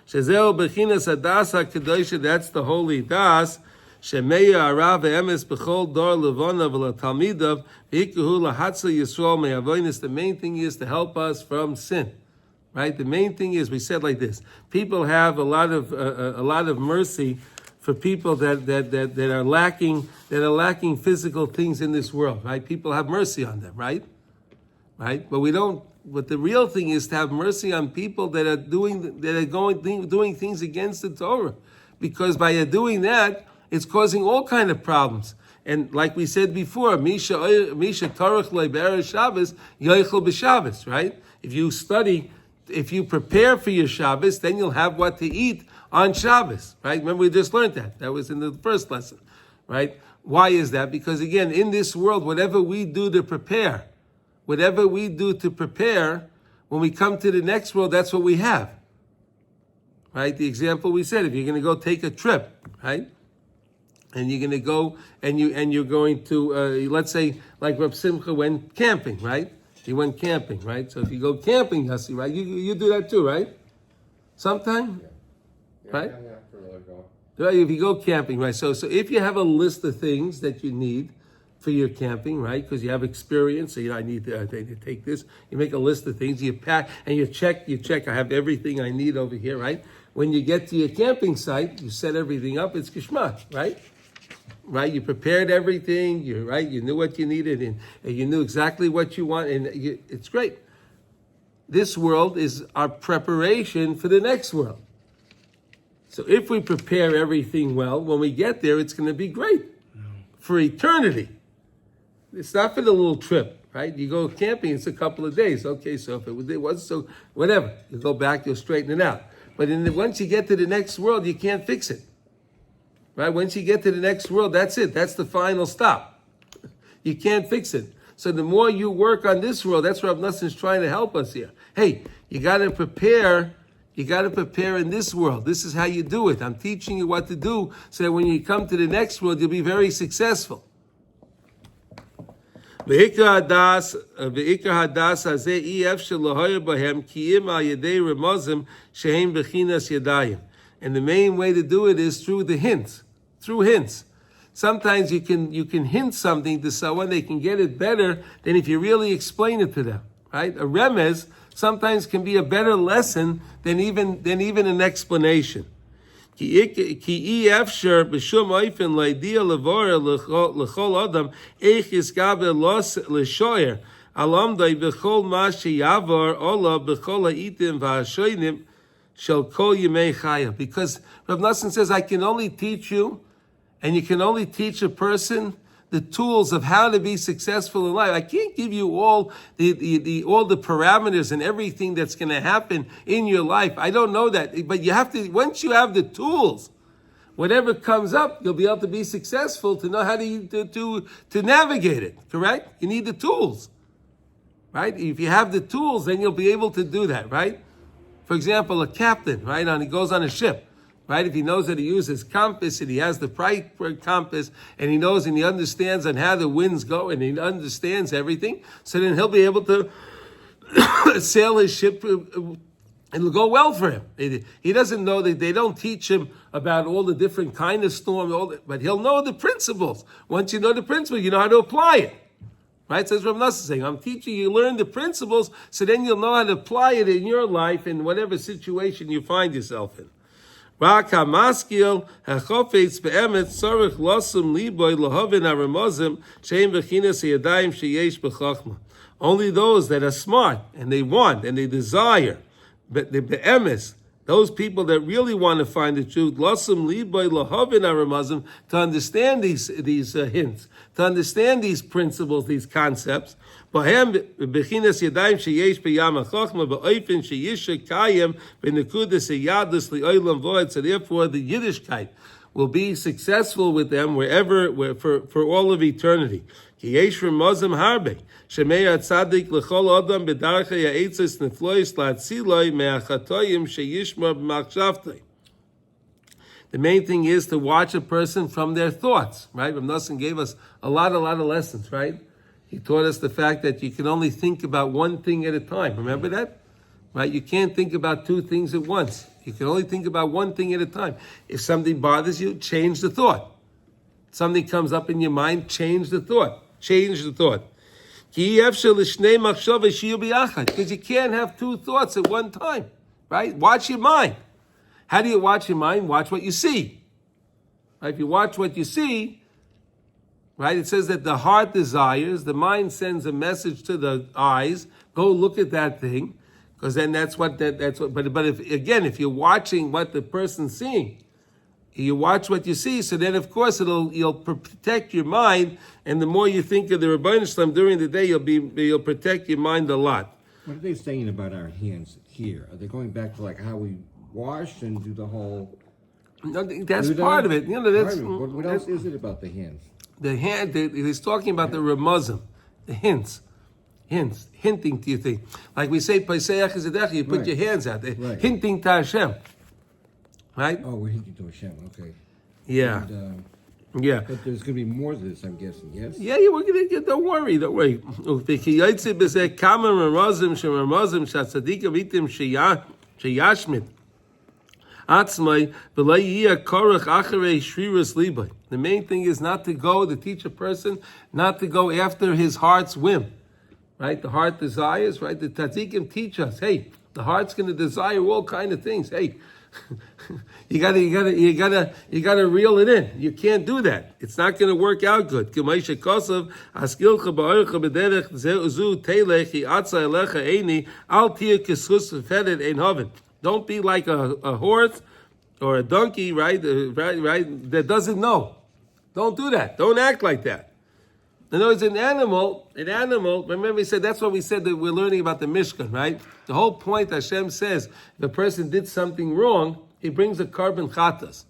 Shezeo bechinas hadas hakadosh. That's the holy das. Shemeya arav emes bechol dor levona v'latalmidav v'ikuhu lahatzel yisrael me'avonis. The main thing is to help us from sin, right? The main thing is, we said like this: people have a lot of mercy for people that are lacking physical things in this world, right? People have mercy on them, right? Right? But we don't. But the real thing is to have mercy on people that are doing things against the Torah, because by doing that, it's causing all kind of problems. And like we said before, Misha Torach Le'Be'er Shabbos Yoichel B'Shabbos, right? If you prepare for your Shabbos, then you'll have what to eat on Shabbos, right? Remember, we just learned that. That was in the first lesson, right? Why is that? Because again, in this world, whatever we do to prepare, when we come to the next world, that's what we have, right? The example we said, if you're going to go take a trip, right? And you're going to go and you're going to, let's say, like Reb Simcha went camping, right? He went camping, right? So if you go camping, Yossi, right? You do that too, right? Sometime? Yeah. Right? Yeah, for another go. Right, if you go camping, right? So if you have a list of things that you need for your camping, right? Because you have experience, so I need to take this. You make a list of things, you pack, and you check, I have everything I need over here, right? When you get to your camping site, you set everything up, it's geschmack, right? Right? You prepared everything, you knew what you needed, and you knew exactly what you want, and it's great. This world is our preparation for the next world. So if we prepare everything well, when we get there, it's going to be great for eternity. It's not for the little trip, right? You go camping, it's a couple of days. Okay, so if it was so, whatever. You go back, you'll straighten it out. But once you get to the next world, you can't fix it. Right? Once you get to the next world, that's it. That's the final stop. You can't fix it. So the more you work on this world, that's what Rav Nosson is trying to help us here. Hey, you got to prepare. You got to prepare in this world. This is how you do it. I'm teaching you what to do so that when you come to the next world, you'll be very successful. Ve'ikar hadas hazeh ef shelohoyer bahem kiyim al yedei remozim shehem bechinas yadayim. And the main way to do it is through the hints. Through hints. Sometimes you can hint something to someone, they can get it better than if you really explain it to them. Right? A remez sometimes can be a better lesson than even an explanation. Ki efsher b'shum oifen leidia levora l'chol adam eich yiskabe los l'shoyer alamdai b'chol ma sheyavor ola b'chol ha'itim v'hashoynim shel kol yimei chaya. Because Rav Nosson says, I can only teach you, and you can only teach a person the tools of how to be successful in life. I can't give you all the parameters and everything that's going to happen in your life. I don't know that, but you have to. Once you have the tools, whatever comes up, you'll be able to be successful to know how to navigate it. Correct? You need the tools, right? If you have the tools, then you'll be able to do that, right? For example, a captain, right? He goes on a ship. Right? If he knows that he uses compass and he has the right compass and he knows and he understands on how the winds go and he understands everything, so then he'll be able to sail his ship. It'll go well for him. He doesn't know that they don't teach him about all the different kind of storm, but he'll know the principles. Once you know the principles, you know how to apply it. Right? So that's what Rav Nosson is saying. I'm teaching you, learn the principles, so then you'll know how to apply it in your life in whatever situation you find yourself in. Rak hamaskil hachofetz be'emet tzarich losum liboy lahavin haramozim sheim bechinas yadayim sheyesh b'chachma. Only those that are smart and they want and they desire, but the be'emes, those people that really want to find the truth, losum liboy lahavin haramozim, to understand these hints, to understand these principles, these concepts. Bohem bechinas yadayim sheyesh b'yam hachachma ba'oifin sheyisha kayem b'nekudas yadus li'olam void. So therefore, the Yiddishkeit will be successful with them for all of eternity. Ki yesh remozim harbe shemei atzadik lechol adam b'darcha ya'itzis neflois la'atziloi me'achatoyim sheyishma b'machshavtoi. The main thing is to watch a person from their thoughts, right? Rav Nosson gave us a lot of lessons, right? He taught us the fact that you can only think about one thing at a time. Remember that? Right? You can't think about two things at once. You can only think about one thing at a time. If something bothers you, change the thought. Something comes up in your mind, change the thought. Change the thought. Because you can't have two thoughts at one time. Right? Watch your mind. How do you watch your mind? Watch what you see. Right? If you watch what you see, right? It says that the heart desires, the mind sends a message to the eyes, go look at that thing, because then that's what, but if you're watching what the person's seeing, you watch what you see, so then of course you'll protect your mind, and the more you think of the Rebbeinu Shalom during the day, you'll protect your mind a lot. What are they saying about our hands here? Are they going back to like how we wash and do the whole? No, that's part of it. What else is it about the hands? The hand, he's talking about the remuzim, the hints, hinting to you thing. Like we say, Paiseyach Zedecha, you put your hands out there, hinting to Hashem. Right? Oh, we're hinting to Hashem, okay. Yeah. And, yeah. But there's going to be more to this, I'm guessing, yes? Yeah, we're going to get, don't worry. The main thing is not to teach a person not to go after his heart's whim, right? The heart desires, right? The tzaddikim teach us, hey, the heart's going to desire all kind of things. Hey, you gotta reel it in. You can't do that. It's not going to work out good. Don't be like a horse or a donkey, right, that doesn't know. Don't do that. Don't act like that. In other words, an animal, remember we said, that's what we said that we're learning about the Mishkan, right? The whole point Hashem says, if a person did something wrong, he brings a carbon chatas,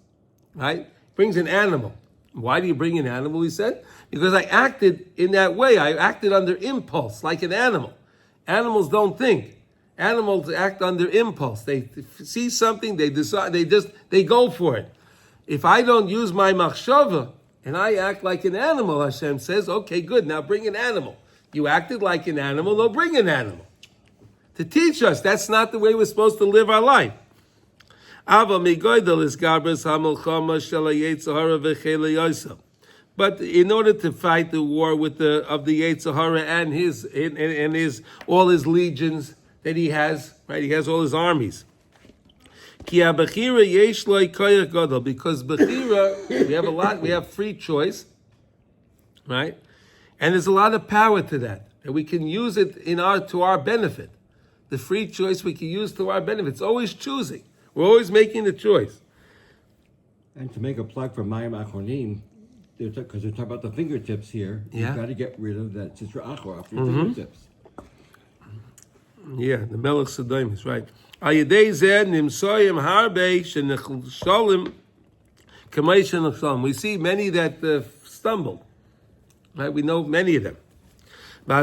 right? Brings an animal. Why do you bring an animal, he said? Because I acted in that way. I acted under impulse, like an animal. Animals don't think. Animals act under impulse. They see something, they decide, they go for it. If I don't use my machshava, and I act like an animal, Hashem says, okay, good, now bring an animal. You acted like an animal, now bring an animal. To teach us, that's not the way we're supposed to live our life. But in order to fight the war of the Yetzer Hara and his all his legions that he has, right? He has all his armies. Because Bechira, we have free choice, right? And there's a lot of power to that. And we can use it to our benefit. The free choice we can use to our benefit. It's always choosing. We're always making the choice. And to make a plug for Mayim Achronim, because they're talking about the fingertips here, you've got to get rid of that Sitra Achor off your fingertips. Yeah, the Melech Sodom is right. We see many that stumbled. Right? We know many of them. The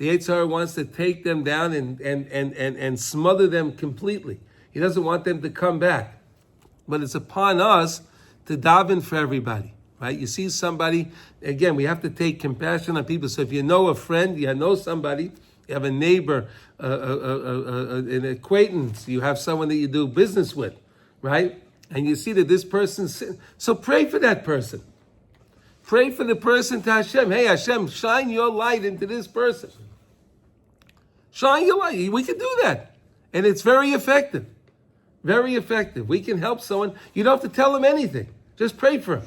Yetzer Hara wants to take them down and smother them completely. He doesn't want them to come back. But it's upon us to daven for everybody. Right? You see somebody, again, we have to take compassion on people. So if you know a friend, you know somebody, you have a neighbor, an acquaintance, you have someone that you do business with, right? and you see that this person's sin, so pray for that person. Pray for the person to Hashem. Hey, Hashem, shine your light into this person. Shine your light. We can do that. And it's very effective. Very effective. We can help someone. You don't have to tell them anything. Just pray for him.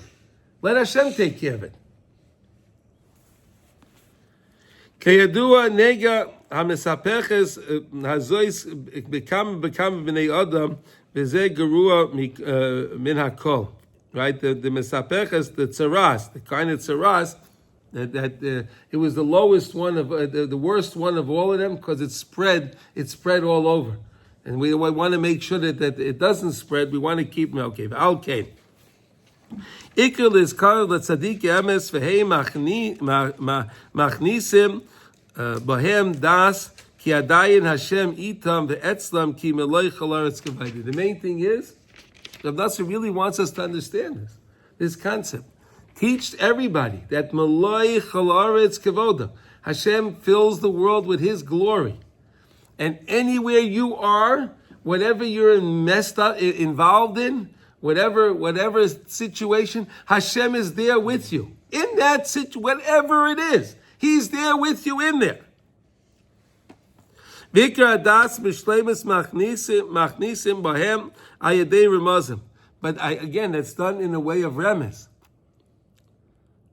Let Hashem take care of it. Kayadua nega hamisapeches hazois bekam b'nei adam v'zeh gerua min hakol. Right, the mesapeches, the tzaras, the kind of tzaras that it was the lowest one of the worst one of all of them because it spread all over, and we want to make sure that it doesn't spread. We want to keep okay. Okay. Ikul is called the tzaddik emes v'hei machnisim bahem das ki adayin Hashem itam ve'etzlam ki meloi chalaretz kavaydi. The main thing is, Rav Nasser really wants us to understand this concept. Teach everybody that Maloi Chalaretz Kevoda. Hashem fills the world with His glory. And anywhere you are, whatever you're involved in, whatever situation, Hashem is there with you. In that situation, whatever it is, He's there with you in there. Vikra das mishlemus machnisim bahem ayadei remazim. But again, that's done in the way of remes.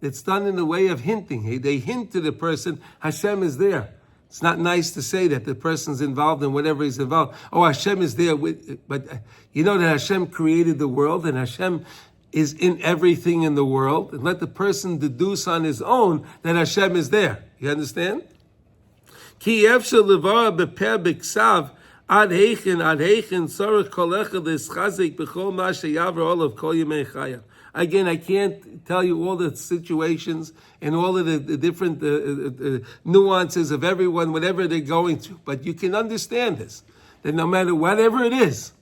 It's done in the way of hinting. They hint to the person, Hashem is there. It's not nice to say that the person's involved in whatever he's involved. Oh, Hashem is there. But you know that Hashem created the world and Hashem is in everything in the world. And let the person deduce on his own that Hashem is there. You understand? Ki efshel levara beper b'ksav ad heichen tzarich kol echad leschazik b'chol ma sheyavar olav kol yemei chaya. Again, I can't tell you all the situations and all of the different nuances of everyone, whatever they're going through. But you can understand this, that no matter whatever it is,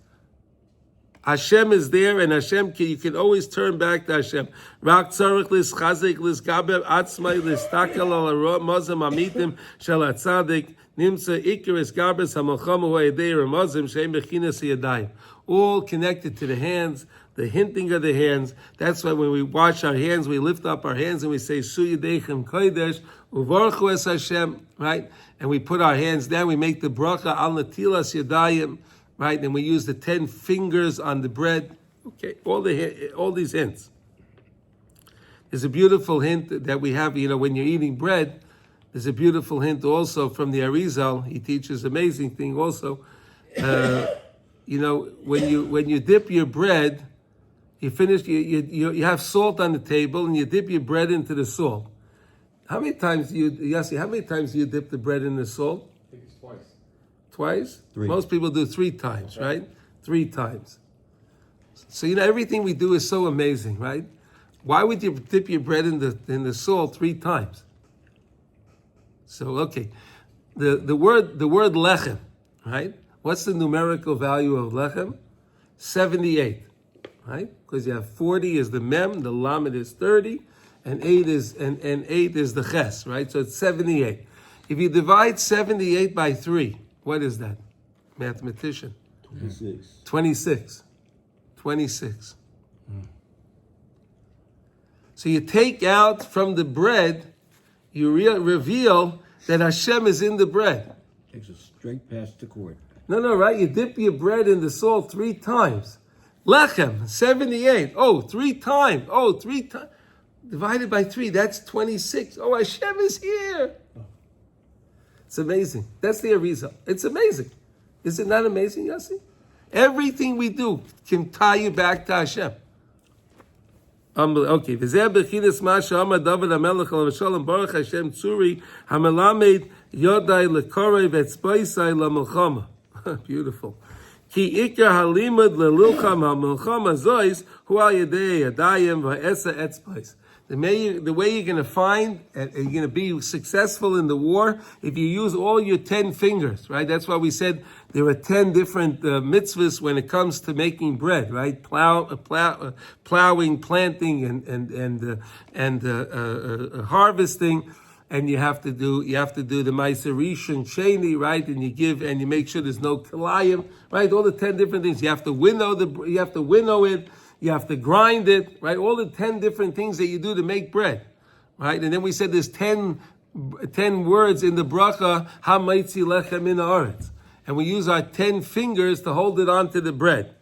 Hashem is there, and you can always turn back to Hashem. Rak tzarich lischazik lisgaber atzmai listakel al mazim amitim shel atzadik nimtza ikeres gabers hamalchamu ha'edei ramazim sheim bechinas yadayim. All connected to the hands, the hinting of the hands. That's why when we wash our hands, we lift up our hands and we say Su Yadechem Kodesh Uvarchu Es Hashem, right? And we put our hands down. We make the bracha al natilas yadayim. Right, and we use the 10 fingers on the bread. Okay, all these hints. There's a beautiful hint that we have. When you're eating bread, there's a beautiful hint also from the Arizal. He teaches amazing thing also. When you dip your bread, you finish. You have salt on the table, and you dip your bread into the salt. How many times do you dip the bread in the salt? Twice? 3. Most people do 3 times, right? 3 times. So everything we do is so amazing, right? Why would you dip your bread in the salt 3 times? So okay, the word lechem, right? What's the numerical value of lechem? 78, right? Because you have 40 is the mem, the lamed is 30, and 8 is the ches, right? So it's 78. If you divide 78 by 3. What is that? Mathematician. 26. So you take out from the bread, you reveal that Hashem is in the bread. Takes us straight past the court. No, right? You dip your bread in the salt 3 times. Lechem, 78. 3 times. 3 times. Divided by 3, that's 26. Oh, Hashem is here. It's amazing. That's the Arizal. It's amazing. Is it not amazing, Yossi? Everything we do can tie you back to Hashem. Okay. V'zeh b'chinas ma she'amar David HaMelech alav shalom baruch Hashem tzuri hamelamed yodai lekorei v'etzbaisai lamilchama. Beautiful. Ki ikar halimud lelilcham hamilchama zois hu al yedei yadayim v'esa etzbais. The way you're going to find and you're going to be successful in the war if you use all your 10 fingers, right? That's why we said there are 10 different mitzvahs when it comes to making bread, right? Plowing, planting, and harvesting, and you have to do the Meiser Rishon Sheni, right? And you make sure there's no Kalayim, right? All the 10 different things. You have to winnow it, you have to grind it, right? All the 10 different things that you do to make bread, right? And then we said there's 10 words in the bracha, Ha Maitzi Lechem Min Haaretz. And we use our 10 fingers to hold it onto the bread.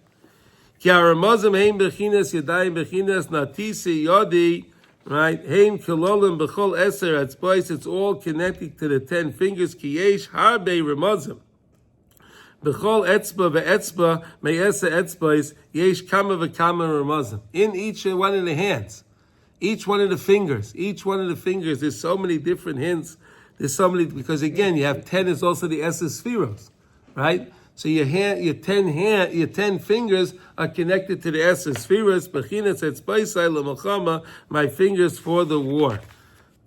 Ki haramazim hein bechinas yadayim bechinas natisi yodi. Right, Hein Kilolim Bechol Eser Etzbais. It's all connected to the 10 fingers. Ki yesh harbe remazim. Bechol Etzba ve'etzba me'esa Etzbais yesh kama v'kama remazim. In each one of the hands, each one of the fingers, there's so many different hints. There's so many, because again, you have 10 is also the Eser Spheros, right? So your 10 fingers are connected to the Eser Spheros. Bechinas etzbaisai l'malchama, my fingers for the war.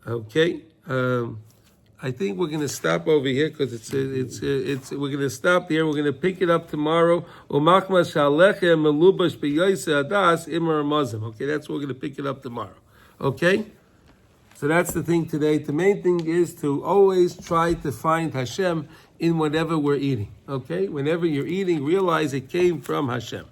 Okay, I think we're going to stop over here because we're going to stop here. We're going to pick it up tomorrow. U'machma shalechem melubash b'yoyse adas imar mazim. Okay, that's what we're going to pick it up tomorrow. Okay. So that's the thing today. The main thing is to always try to find Hashem in whatever we're eating. Okay? Whenever you're eating, realize it came from Hashem.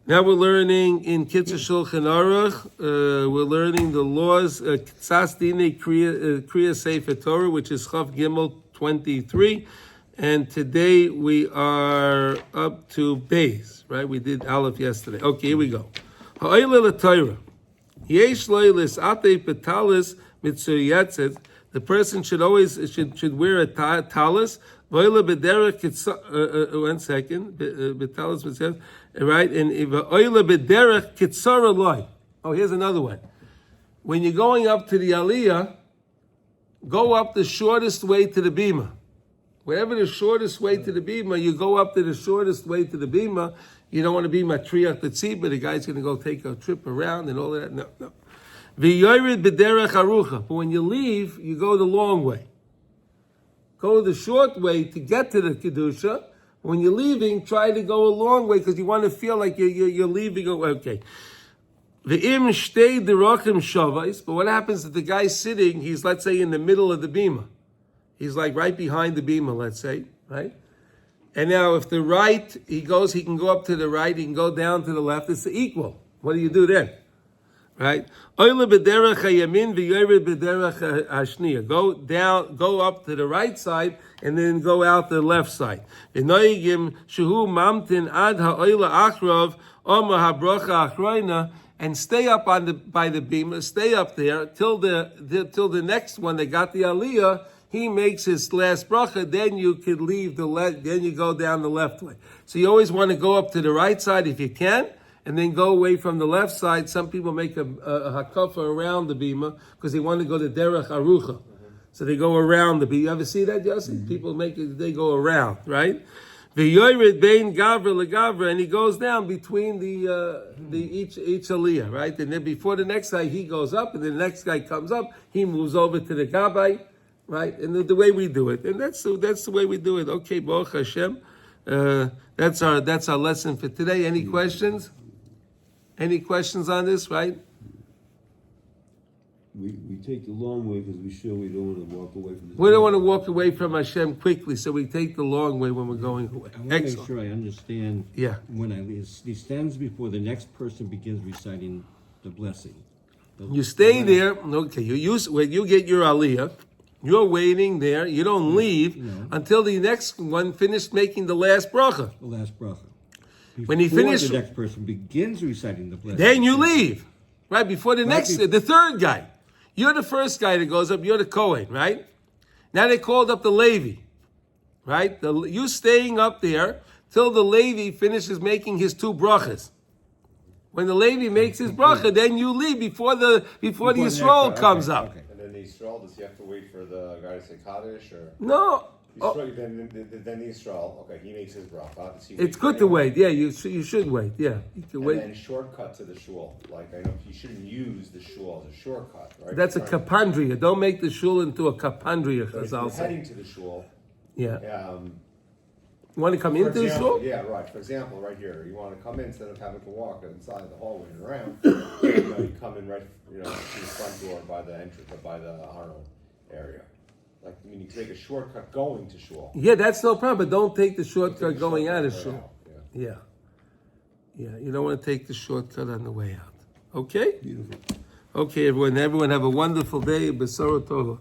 Now we're learning in Kitzur Shulchan Aruch, we're learning the laws, Tzas Dinei Kriya Sefer Torah, which is Chav Gimel 23. And today we are up to Beis, right? We did Aleph yesterday. Okay, here we go. Ha'oile l'Torah. Yesh loilis ate petalis mitzuyatzet. The person should wear a talis. Voila bederach kitzar. 1 second. Betalis mitzuyatzet. Right, and voila bederach kitzar aloi. Oh, here's another one. When you're going up to the Aliyah, go up the shortest way to the bima. Wherever the shortest way to the bima, you go up to the shortest way to the bima. You don't want to be matriach tzibah, but the guy's going to go take a trip around and all of that. No. V'yored b'derech arucha. But when you leave, you go the long way. Go the short way to get to the kedusha. When you're leaving, try to go a long way because you want to feel like you're leaving. Okay. V'im shtei derachim shavais. But what happens if the guy's sitting? He's, let's say, in the middle of the bima. He's like right behind the bima, let's say, right? And now if the right, he can go up to the right, he can go down to the left, it's equal. What do you do then? Right? Oile b'derech hayamin v'yored b'derech hashniya. Go down, go up to the right side, and then go out the left side. V'noyigim shehu mamtin ad ha'oile achrov omer habrocha achroina, and stay up by the bima, stay up there till the next one that got the aliyah. He makes his last bracha, then you could leave then you go down the left way. So you always want to go up to the right side if you can, and then go away from the left side. Some people make a hakafa around the bima because they want to go to derech arucha. So they go around the bima. You ever see that, Yossi? People they go around, right? V'yored bein gavra legavra, and he goes down between each aliyah, right? And then before the next guy, he goes up, and then the next guy comes up, he moves over to the gabbai. Right, and the way we do it, and that's the way we do it. Okay, Baruch Hashem. That's our lesson for today. Any questions? Any questions on this? Right? We take the long way because we don't want to walk away from this. We don't want to walk away from Hashem quickly, so we take the long way when we're going away. I want to make sure I understand. Yeah. When I leave, he stands before the next person begins reciting the blessing. You stay there. Okay. When you get your aliyah. You're waiting there. You don't leave until the next one finished making the last bracha. The last bracha. When he finished, the next person begins reciting the blessing. Then you leave, right before the the third guy. You're the first guy that goes up. You're the Kohen, right? Now they called up the Levi, right? You staying up there till the Levi finishes making his 2 brachas. When the Levi makes his bracha, then you leave before the Yisrael comes up. Okay. And then the Yisrael, does he have to wait for the guy to say Kaddish or? No. Yisrael, then the Yisrael, okay, he makes his bracha. It's good to wait. Yeah, you should wait. Yeah, you can wait. And then shortcut to the shul. Like I know you shouldn't use the shul as a shortcut, right? That's a kapandria. Don't make the shul into a kapandria. So if you're heading to the shul, yeah. You want to come For into the example, shul? yeah, right. For example, right here, you want to come in instead of having to walk inside the hallway and around. You come in right, through the front door by the entrance, or by the Arnold area. Like, I mean, you can take a shortcut going to shul. Yeah, that's no problem. But don't take the Take shortcut a going out of shortcut shul. right out, yeah. Yeah. You don't want to take the shortcut on the way out. Okay? Beautiful. Okay, everyone. Everyone have a wonderful day. B'sara tova.